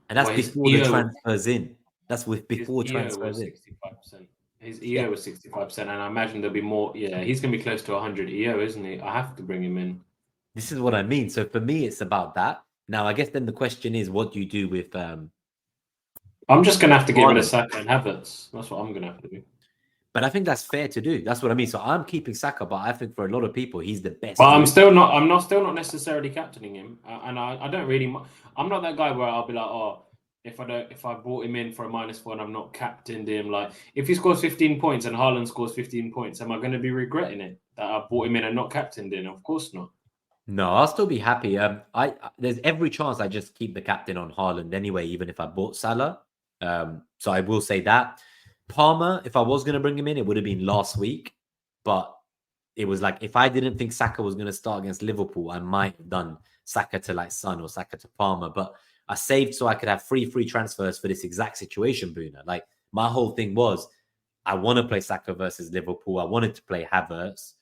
And that's before the transfers in. That's before transfers in. 65%. His EO was 65%, and I imagine there'll be more. Yeah, he's going to be close to 100 EO, isn't he? I have to bring him in. This is what I mean. So for me, it's about that. Now, I guess then the question is, what do you do with... I'm just going to have to get rid of Saka and Havertz. That's what I'm going to have to do. But I think that's fair to do. That's what I mean. So I'm keeping Saka, but I think for a lot of people, he's the best. But I'm still not necessarily captaining him, and I don't really. I'm not that guy where I'll be like, oh, if I brought him in for a -4 and I'm not captained him, like if he scores 15 points and Haaland scores 15 points, am I going to be regretting it that I brought him in and not captained him? Of course not. No, I'll still be happy. There's every chance I just keep the captain on Haaland anyway, even if I bought Salah. So I will say that. Palmer, if I was going to bring him in, it would have been last week. But it was like, if I didn't think Saka was going to start against Liverpool, I might have done Saka to like Son or Saka to Palmer. But I saved so I could have free transfers for this exact situation, Buna. Like my whole thing was, I want to play Saka versus Liverpool. I wanted to play Havertz.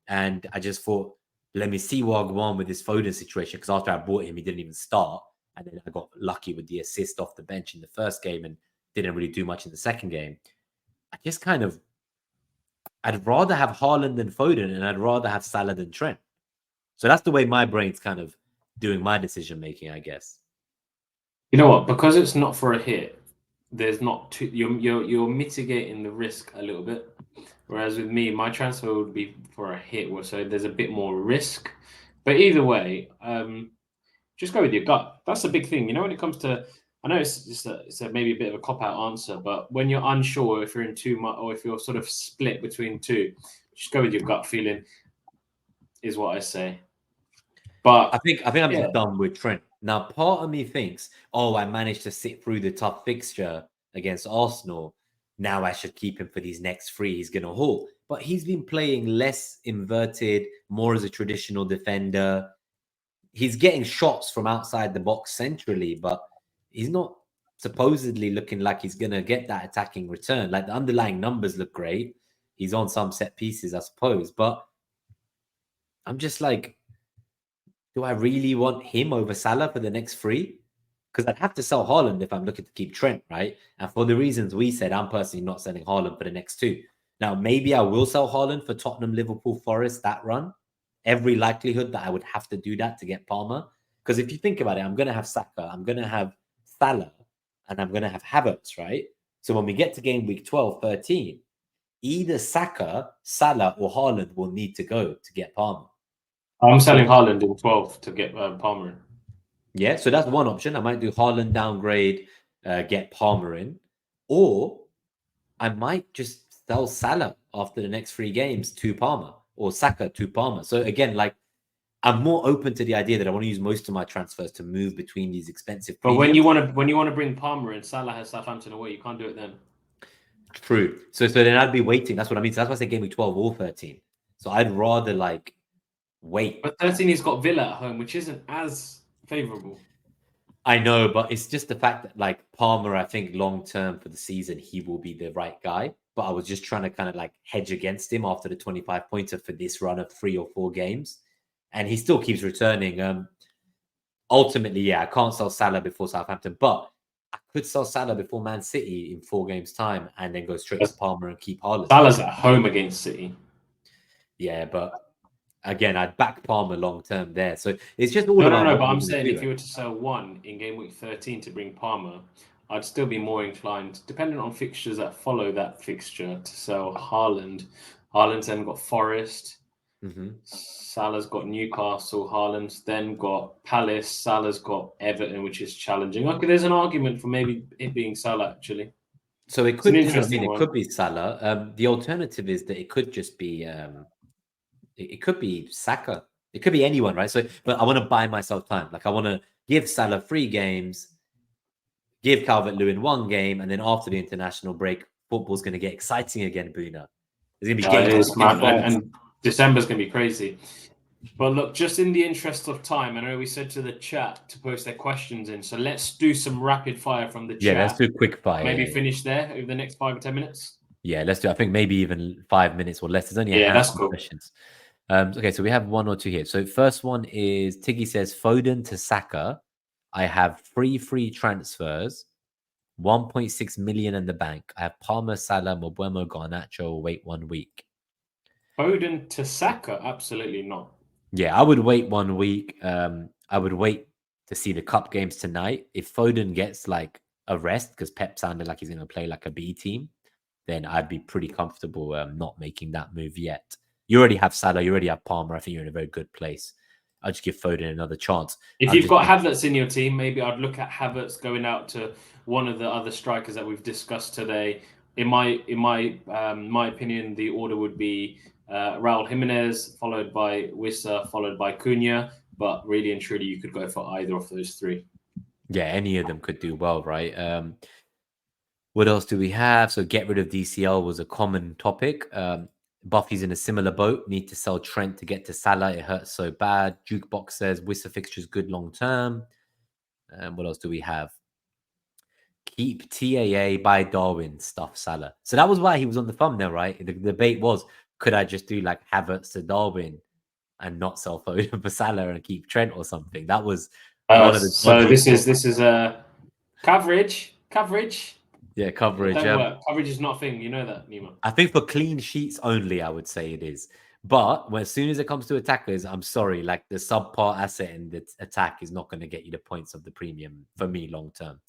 And I just thought, let me see what I go on with this Foden situation. Because after I bought him, he didn't even start. And then I got lucky with the assist off the bench in the first game and didn't really do much in the second game. I just kind of, I'd rather have Haaland than Foden, and I'd rather have Salah than Trent. So that's the way my brain's kind of doing my decision making, I guess. You know what? Because it's not for a hit, there's not too, you're mitigating the risk a little bit. Whereas with me, my transfer would be for a hit, so there's a bit more risk. But either way, just go with your gut. That's a big thing. You know, when it comes to, I know it's maybe a bit of a cop-out answer, but when you're unsure if you're in too much or if you're sort of split between two, just go with your gut feeling, is what I say. But I think I'm just done with Trent. Now, part of me thinks, oh, I managed to sit through the tough fixture against Arsenal. Now I should keep him for these next three. He's going to haul. But he's been playing less inverted, more as a traditional defender. He's getting shots from outside the box centrally, but he's not supposedly looking like he's going to get that attacking return. Like the underlying numbers look great. He's on some set pieces, I suppose. But I'm just like, do I really want him over Salah for the next three? Because I'd have to sell Haaland if I'm looking to keep Trent, right? And for the reasons we said, I'm personally not selling Haaland for the next two. Now, maybe I will sell Haaland for Tottenham, Liverpool, Forest, that run. Every likelihood that I would have to do that to get Palmer. Because if you think about it, I'm going to have Saka, I'm going to have Salah, and I'm going to have Havertz, right? So when we get to game week 12, 13, either Saka, Salah, or Haaland will need to go to get Palmer. I'm selling Haaland in 12 to get Palmer in. Yeah, so that's one option. I might do Haaland downgrade, get Palmer in. Or I might just sell Salah after the next three games to Palmer, or Saka to Palmer. So again, like, I'm more open to the idea that I want to use most of my transfers to move between these expensive But premiums. when you want to bring Palmer in, Salah has Southampton away. You can't do it then. True. So then I'd be waiting. That's what I mean. So that's why I say game week 12 or 13. So I'd rather like wait. But 13, he's got Villa at home, which isn't as favourable. I know, but it's just the fact that like Palmer, I think long term for the season, he will be the right guy. But I was just trying to kind of like hedge against him after the 25 pointer for this run of 3 or 4 games. And he still keeps returning. Ultimately, yeah, I can't sell Salah before Southampton, but I could sell Salah before Man City in 4 games' time and then go straight to Palmer and keep Haaland. Salah's at home against City. Yeah, but again, I'd back Palmer long term there. So it's just all No, but I'm saying if you were to sell one in game week 13 to bring Palmer, I'd still be more inclined, depending on fixtures that follow that fixture, to sell Haaland. Haaland's then got Forest. Mm-hmm. Salah's got Newcastle. Haaland's then got Palace. Salah's got Everton, which is challenging. Okay, there's an argument for maybe it being Salah, actually. So it could, it could be Salah. The alternative is that it could just be it could be Saka. It could be anyone, right? So, but I want to buy myself time. Like I want to give Salah 3 games, give Calvert-Lewin 1 game, and then after the international break, football's going to get exciting again, Bhuna. There's going to be games. And December's going to be crazy. But look, just in the interest of time, I know we said to the chat to post their questions in, so let's do some rapid fire from the chat. Yeah, let's do quick fire. Maybe finish there over the next 5 or 10 minutes. Yeah, let's do. I think maybe even 5 minutes or less. There's only that's cool. Questions. Okay, so we have 1 or 2 here. So first one is Tiggy says Foden to Saka. I have 3 free transfers, 1.6 million in the bank. I have Palmer, Salah, Mbeumo, Garnacho. Wait 1 week. Foden to Saka? Absolutely not. Yeah, I would wait 1 week. I would wait to see the cup games tonight. If Foden gets like a rest, because Pep sounded like he's going to play like a B team, then I'd be pretty comfortable not making that move yet. You already have Salah, you already have Palmer. I think you're in a very good place. I'll just give Foden another chance. If you've got Havertz in your team, maybe I'd look at Havertz going out to one of the other strikers that we've discussed today. In my opinion, the order would be Raul Jimenez, followed by Wissa, followed by Cunha. But really and truly, you could go for either of those 3. Yeah, any of them could do well, right? What else do we have? So get rid of DCL was a common topic. Buffy's in a similar boat. Need to sell Trent to get to Salah. It hurts so bad. Jukebox says Wissa fixtures good long term. What else do we have? keep TAA by Darwin, stuff Salah. So that was why he was on the thumbnail, right? The debate was, could I just do like Havertz to Darwin and not sell Foden for Salah and keep Trent or something? That was one of the so this is coverage. Yeah, coverage. Don't work. Coverage is not a thing. You know that, Nima. I think for clean sheets only, I would say it is. But as soon as it comes to attackers, I'm sorry, like the subpar asset in the attack is not going to get you the points of the premium for me long term.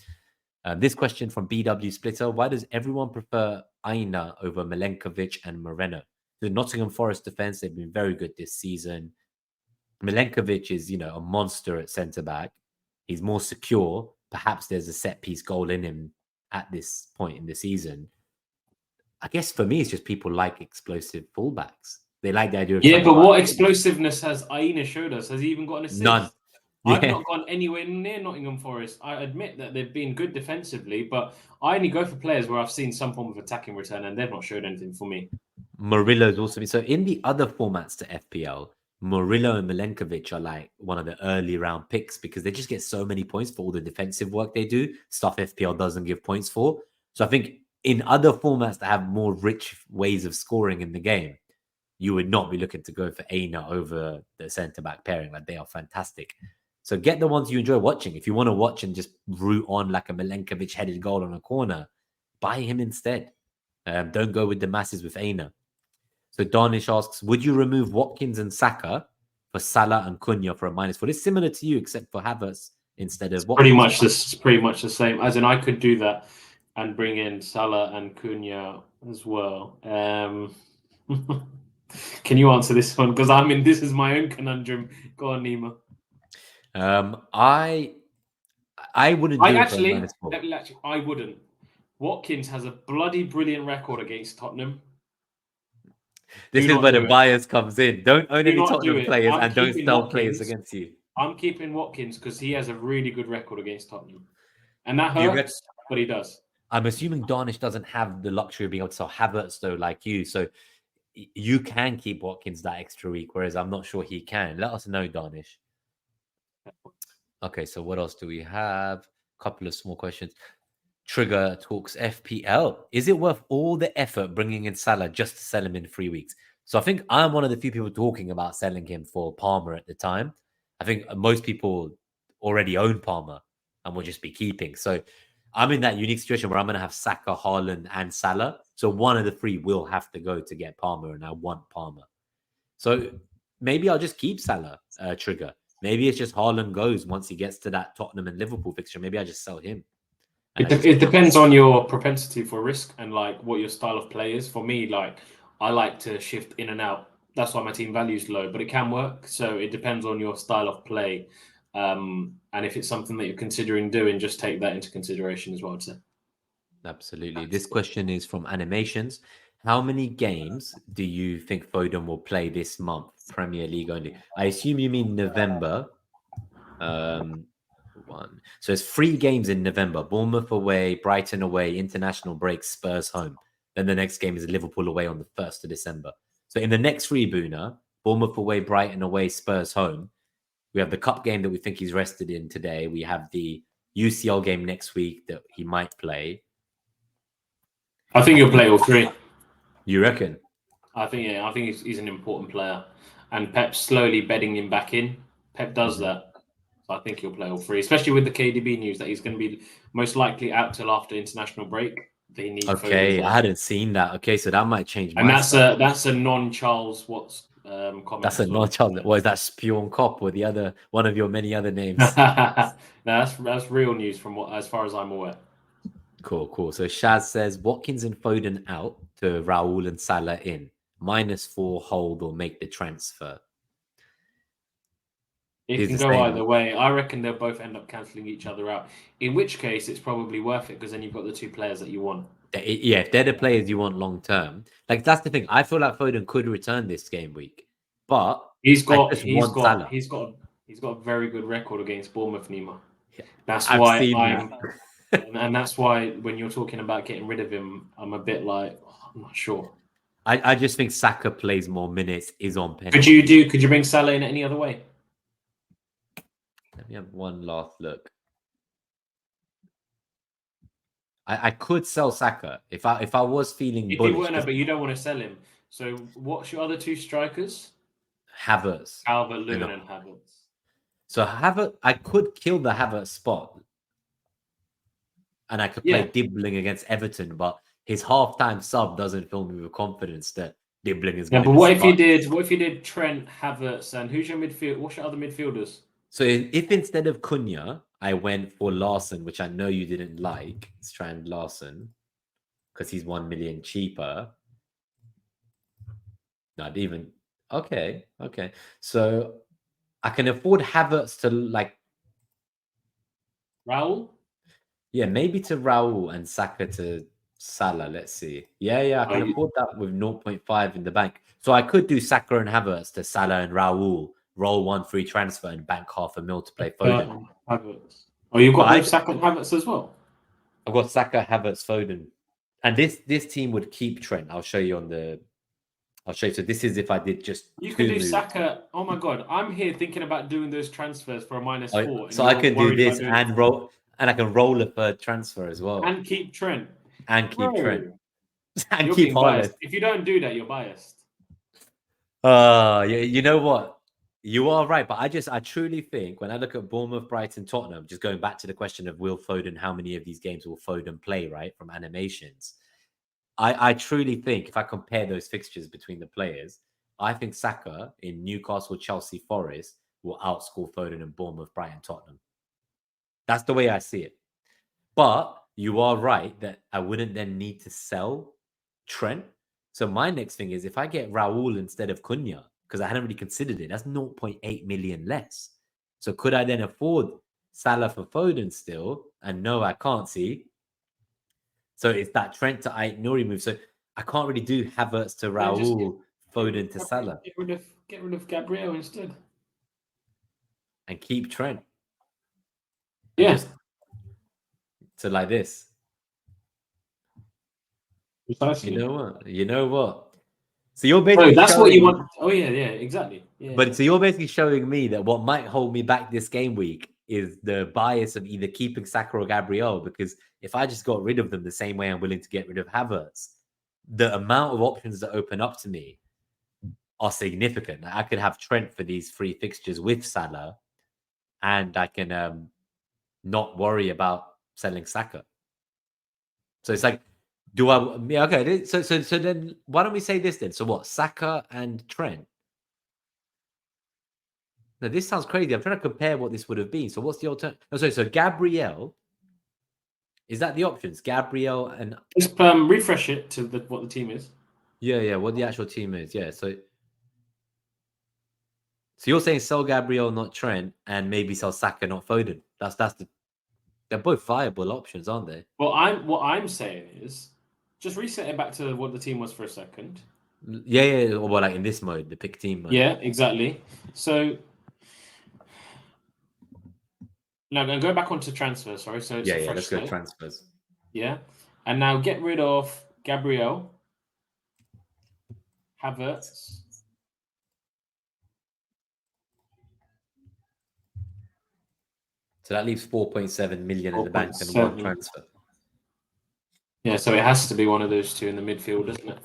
This question from BW Splitter: why does everyone prefer Aina over Milenkovic and Moreno? The Nottingham Forest defense, they've been very good this season. Milenkovic is, a monster at centre back. He's more secure. Perhaps there's a set piece goal in him at this point in the season. I guess for me, it's just people like explosive fullbacks. They like the idea of... Yeah, but what explosiveness has Aina showed us? Has he even got an assist? None. I've not gone anywhere near Nottingham Forest. I admit that they've been good defensively, but I only go for players where I've seen some form of attacking return, and they've not showed anything for me. Murillo's also been... So in the other formats to FPL, Murillo and Milenkovic are like one of the early round picks because they just get so many points for all the defensive work they do, stuff FPL doesn't give points for. So I think in other formats that have more rich ways of scoring in the game, you would not be looking to go for Aina over the centre-back pairing. Like, they are fantastic. So get the ones you enjoy watching. If you want to watch and just root on like a Milenkovic headed goal on a corner, buy him instead. Don't go with the masses with Aina. So Darnish asks, would you remove Watkins and Saka for Salah and Cunha for a -4? It's similar to you, except for Havertz instead of Watkins. Pretty much the same. As in, I could do that and bring in Salah and Cunha as well. Can you answer this one? Because this is my own conundrum. Go on, Nima. I wouldn't do it for a -4. I wouldn't. Watkins has a bloody brilliant record against Tottenham. This is where the bias comes in. Don't own any Tottenham players and don't sell players against you. I'm keeping Watkins because he has a really good record against Tottenham. And that hurts, but he does. I'm assuming Darnish doesn't have the luxury of being able to sell Havertz, though, like you. So you can keep Watkins that extra week, whereas I'm not sure he can. Let us know, Darnish. Okay, so what else do we have? A couple of small questions. Trigger talks FPL. Is it worth all the effort bringing in Salah just to sell him in 3 weeks? So I think I'm one of the few people talking about selling him for Palmer at the time. I think most people already own Palmer and will just be keeping. So I'm in that unique situation where I'm going to have Saka, Haaland, and Salah. So one of the three will have to go to get Palmer, and I want Palmer. So maybe I'll just keep Salah, Trigger. Maybe it's just Haaland goes once he gets to that Tottenham and Liverpool fixture. Maybe I just sell him. It depends on your propensity for risk and like what your style of play is. For me, like I like to shift in and out. That's why my team value is low, but it can work. So it depends on your style of play. And if it's something that you're considering doing, just take that into consideration as well, I'd say. Absolutely. This question is from Animations. How many games do you think Foden will play this month? Premier League only. I assume you mean November. So it's 3 games in November. Bournemouth away, Brighton away, international break, Spurs home. Then the next game is Liverpool away on the 1st of December. So in the next 3, Bhuna, Bournemouth away, Brighton away, Spurs home. We have the cup game that we think he's rested in today. We have the UCL game next week that he might play. I think he'll play all 3. You reckon? I think he's an important player. And Pep's slowly bedding him back in. Pep does that. So I think he'll play all 3, especially with the KDB news that he's going to be most likely out till after international break. They need I hadn't seen that. Okay, so that might change. And that's a non-Charles Watts comment. That's a non-Charles. What is that? Spion Cop or the other one of your many other names? No, that's real news from as far as I'm aware. Cool. So Shaz says Watkins and Foden out to Raul and Salah in. -4 hold or make the transfer. It can go either way. I reckon they'll both end up cancelling each other out. In which case, it's probably worth it because then you've got the 2 players that you want. Yeah, if they're the players you want long term, like that's the thing. I feel like Foden could return this game week, but he's got a very good record against Bournemouth, Nima. Yeah, that's why and that's why when you're talking about getting rid of him, I'm a bit like I'm not sure. I just think Saka plays more minutes, is on penalty. Could you bring Salah in any other way? Let me have one last look. I could sell Saka if I was feeling If you bullish. weren't, but you don't want to sell him. So what's your other two strikers? Havertz. Calvert-Lewin and Havertz. So Havertz, I could kill the Havertz spot, and I could play Dibbling against Everton, but his halftime sub doesn't fill me with confidence that Dibbling is going to. But what if you did? What if you did Trent, Havertz, and who's your midfield? What's your other midfielders? So if instead of Cunha, I went for Larson, which I know you didn't like, Strand Larson, because he's 1 million cheaper. Not even. Okay. So I can afford Havertz to like. Raul? Yeah, maybe to Raul and Saka to Salah. Let's see. Yeah, I can afford that with 0.5 in the bank. So I could do Saka and Havertz to Salah and Raul, roll 1 free transfer and bank $500,000 to play Foden. Havertz. Oh, you've got both Saka and Havertz as well? I've got Saka, Havertz, Foden. And this team would keep Trent. I'll show you. So this is if I did just. You can do Saka. Oh my God, I'm here thinking about doing those transfers for a -4. So I can do this and roll, and I can roll a third transfer as well, and keep Trent, and keep Trent, and you're keep biased. If you don't do that, you're biased. You know what? You are right, but I truly think when I look at Bournemouth, Brighton, Tottenham, just going back to the question of will Foden, how many of these games will Foden play, right? From animations. I truly think if I compare those fixtures between the players, I think Saka in Newcastle, Chelsea, Forest will outscore Foden in Bournemouth, Brighton, Tottenham. That's the way I see it. But you are right that I wouldn't then need to sell Trent. So my next thing is if I get Raul instead of Cunha, because I hadn't really considered it, that's 0.8 million less. So could I then afford Salah for Foden still? And no, I can't see. So it's that Trent to Ait-Nouri move. So I can't really do Havertz to Raul, Foden to Salah. Get rid of Gabriel instead. And keep Trent. Yes. So like this. Precisely. You know what? So you're basically that's what you want. Oh yeah, exactly. Yeah. But so you're basically showing me that what might hold me back this game week is the bias of either keeping Saka or Gabriel, because if I just got rid of them the same way I'm willing to get rid of Havertz, the amount of options that open up to me are significant. I could have Trent for these 3 fixtures with Salah, and I can not worry about selling Saka. So it's like, do I? Yeah, okay. So then why don't we say this then? So what? Saka and Trent. Now this sounds crazy. I'm trying to compare what this would have been. So what's the alternative? Oh, sorry. So Gabriel. Is that the options? Gabriel and just refresh it to what the team is. Yeah. What the actual team is. Yeah. So you're saying sell Gabriel, not Trent, and maybe sell Saka, not Foden. They're both viable options, aren't they? Well, what I'm saying is just reset it back to what the team was for a second. Yeah. Well, like in this mode, the pick team mode. Yeah, exactly. So now I'm going to go back onto transfers. Sorry. So it's a fresh let's slate. go transfers. Yeah, and now get rid of Gabriel, Havertz. So that leaves 4.7 million in the bank and 1 transfer. Yeah, so it has to be one of those two in the midfield, doesn't it?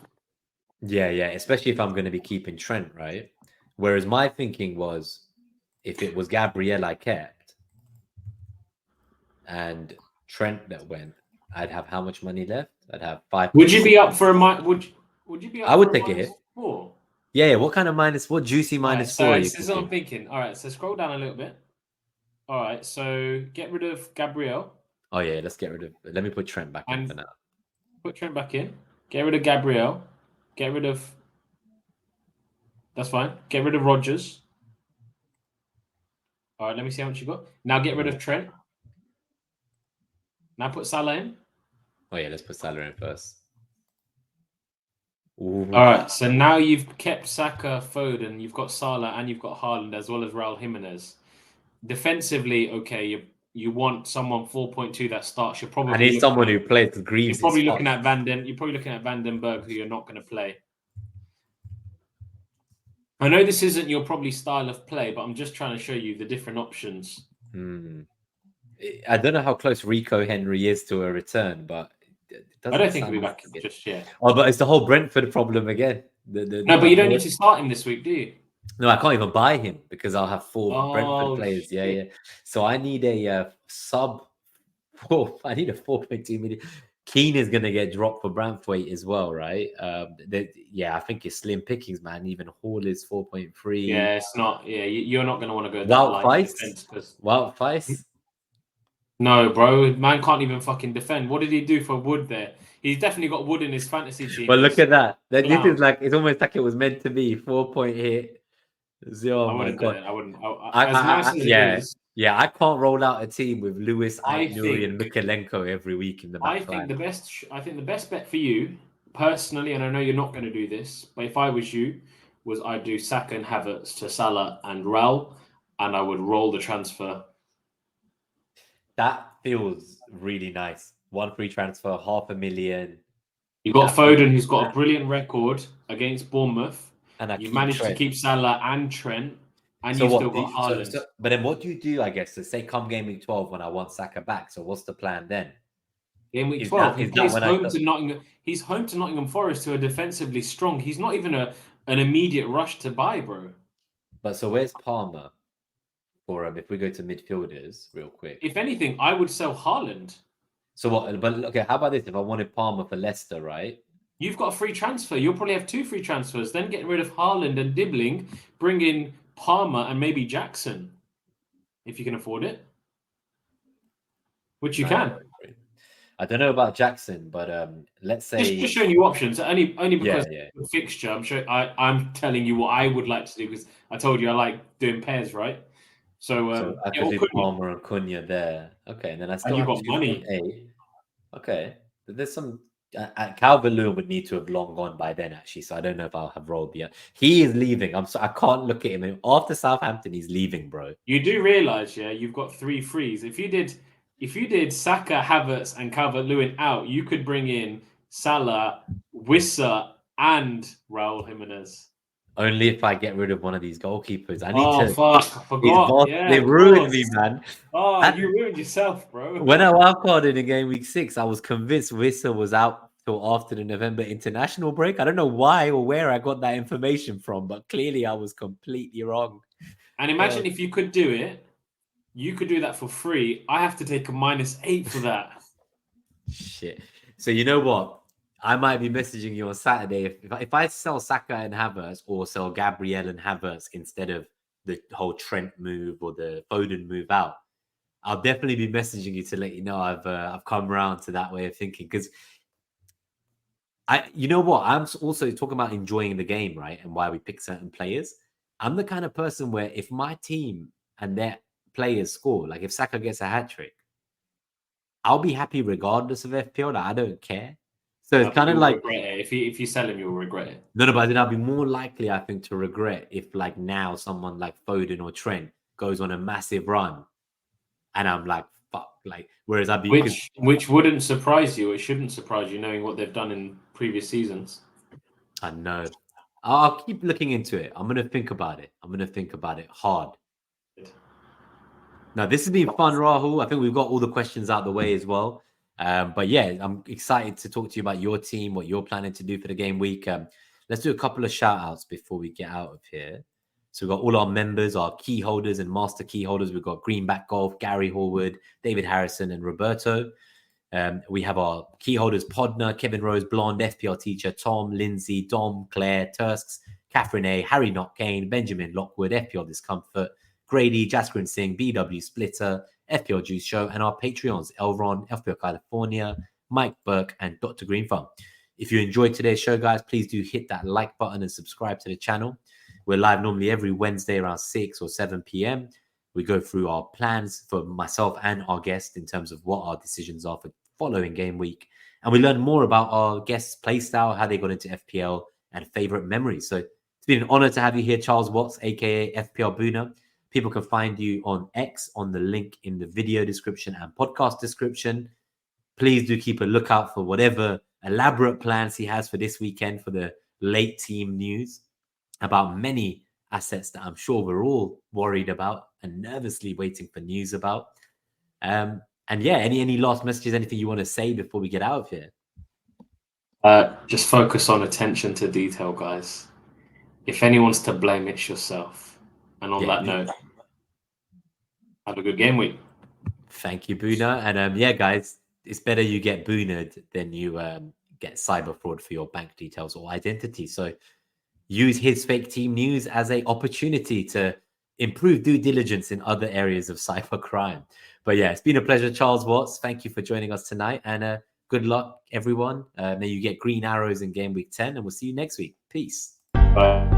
Yeah. Especially if I'm going to be keeping Trent, right? Whereas my thinking was, if it was Gabriel I kept and Trent that went, I'd have how much money left? I'd have 5. Would you be up for a would you be up? I would take a hit. -4? Yeah. What kind of what juicy -4? Right, so this is what I'm thinking. All right, so scroll down a little bit. All right, so get rid of Gabriel. Oh yeah, let's get rid of. Let me put Trent back in for now. Put Trent back in. Get rid of Gabriel. Get rid of. That's fine. Get rid of Rodgers. All right, let me see how much you got. Now get rid of Trent. Now put Salah in. Oh yeah, let's put Salah in first. Ooh. All right, so now you've kept Saka, Foden, you've got Salah, and you've got Haaland as well as Raul Jimenez. Defensively, okay, you want someone 4.2 that starts. You're probably. I need someone who plays the Greaves. You're probably looking at You're probably looking at Van den Berg, who you're not going to play. I know this isn't your probably style of play, but I'm just trying to show you the different options. I don't know how close Rico Henry is to a return, but it I doesn't don't think he'll be sound back like it. just yet. Oh, but it's the whole Brentford problem again. No, but you don't need to start him this week, do you? No, I can't even buy him because I'll have 4 Brentford Oh, players. Yeah, shit. yeah. So I need a sub 4. I need a 4.2 million. Keane is going to get dropped for Brantwaite as well, right? Yeah, I think it's slim pickings, man. Even Hall is 4.3. Yeah, it's not. Yeah, you're not going to want to go that Wout light in Feist? defense because Wout Feist? no, bro, man can't even fucking defend. What did he do for Wood there? He's definitely got Wood in his fantasy team. But look at that. This clown. is like, it's almost like it was meant to be. 4-point hit. Oh I my wouldn't do God. it. I wouldn't. As nice as it is, Yeah, I can't roll out a team with Lewis, I Nuri, and think- Mikalenko every week in the I back think line. the best. I think the best bet for you, personally, and I know you're not going to do this, but if I was you, was I'd do Saka and Havertz to Salah and Raul, and I would roll the transfer. That feels really nice. 1 free transfer, 500,000. You've got That Foden, feels who's got a nice. brilliant record against Bournemouth. And I You've keep managed to Trent. keep Salah and Trent, and So you've what? still got Haaland. But then what do you do, I guess, to say come game week 12 when I want Saka back? So what's the plan then? Game week Is 12, that he is that plays when home to Nottingham. He's home to Nottingham Forest, who are defensively strong. He's not even an immediate rush to buy, bro. But so where's Palmer for him? If we go to midfielders real quick. If anything, I would sell Haaland. So what? But okay, how about this? If I wanted Palmer for Leicester, right? You've got a free transfer. You'll probably have 2 free transfers. Then get rid of Haaland and Dibbling, bring in Palmer and maybe Jackson, if you can afford it. Which you can. I don't know about Jackson, but let's say Just showing you options. Only because yeah. the fixture. I'm telling you what I would like to do because I told you I like doing pairs, right? So I could do Palmer and Cunha there. Okay, and then I still you've have got money. 2.8. Okay, but there's some. Calvert-Lewin would need to have long gone by then, actually. So I don't know if I'll have rolled yet. He is leaving. I can't look at him after Southampton. He's leaving, bro. You do realize, yeah, you've got 3 frees. If you did Saka, Havertz, and Calvert-Lewin out, you could bring in Salah, Wissa, and Raul Jimenez. Only if I get rid of one of these goalkeepers. I need to. Fuck! I forgot. Yeah, they ruined me, man. Oh, you ruined yourself, bro. When I wildcarded in game week 6, I was convinced Wissa was out till after the November international break. I don't know why or where I got that information from, but clearly I was completely wrong. And imagine if you could do it, you could do that for free. I have to take a -8 for that. Shit. So you know what? I might be messaging you on Saturday if I sell Saka and Havertz or sell Gabriel and Havertz instead of the whole Trent move or the Foden move out. I'll definitely be messaging you to let you know I've come around to that way of thinking because you know what, I'm also talking about enjoying the game, right? And why we pick certain players. I'm the kind of person where if my team and their players score, like if Saka gets a hat trick, I'll be happy regardless of FPL. Like, I don't care. So it's kind of like regret it. If you sell him, you'll regret it. No, but then I'll be more likely, I think, to regret if like now someone like Foden or Trent goes on a massive run, and I'm like, fuck, like. Whereas I'd be which wouldn't surprise you. It shouldn't surprise you, knowing what they've done in previous seasons. I know. I'll keep looking into it. I'm gonna think about it. I'm gonna think about it hard. Now, this has been fun, Rahul. I think we've got all the questions out of the way as well. But yeah, I'm excited to talk to you about your team, what you're planning to do for the game week. Let's do a couple of shout outs before we get out of here. So we've got all our members, our key holders and master key holders. We've got Greenback Golf, Gary Horwood, David Harrison, and Roberto. We have our key holders, Podner, Kevin Rose, Blonde, FPL Teacher, Tom, Lindsay, Dom, Claire, Tursks, Catherine A, Harry Not Kane, Benjamin Lockwood, FPL Discomfort, Grady, Jasper and Singh, BW Splitter, FPL Juice Show, and our Patreons, Elron, FPL California, Mike Burke, and Dr. Green Farm. If you enjoyed today's show, guys, please do hit that like button and subscribe to the channel. We're live normally every Wednesday around 6 or 7 p.m. We go through our plans for myself and our guest in terms of what our decisions are for following game week. And we learn more about our guests' play style, how they got into FPL, and favorite memories. So it's been an honor to have you here, Charles Watts, aka FPL Bhuna. People can find you on X on the link in the video description and podcast description. Please do keep a lookout for whatever elaborate plans he has for this weekend for the late team news about many assets that I'm sure we're all worried about and nervously waiting for news about. And yeah, any last messages, anything you want to say before we get out of here? Just focus on attention to detail, guys. If anyone's to blame, it's yourself. And on that note, have a good game week. Thank you, Bhuna. And yeah, guys, it's better you get Bhuna'd than you get cyber fraud for your bank details or identity. So use his fake team news as an opportunity to improve due diligence in other areas of cyber crime. But yeah, it's been a pleasure, Charles Watts. Thank you for joining us tonight. And good luck, everyone. May you get green arrows in game week 10, and we'll see you next week. Peace. Bye.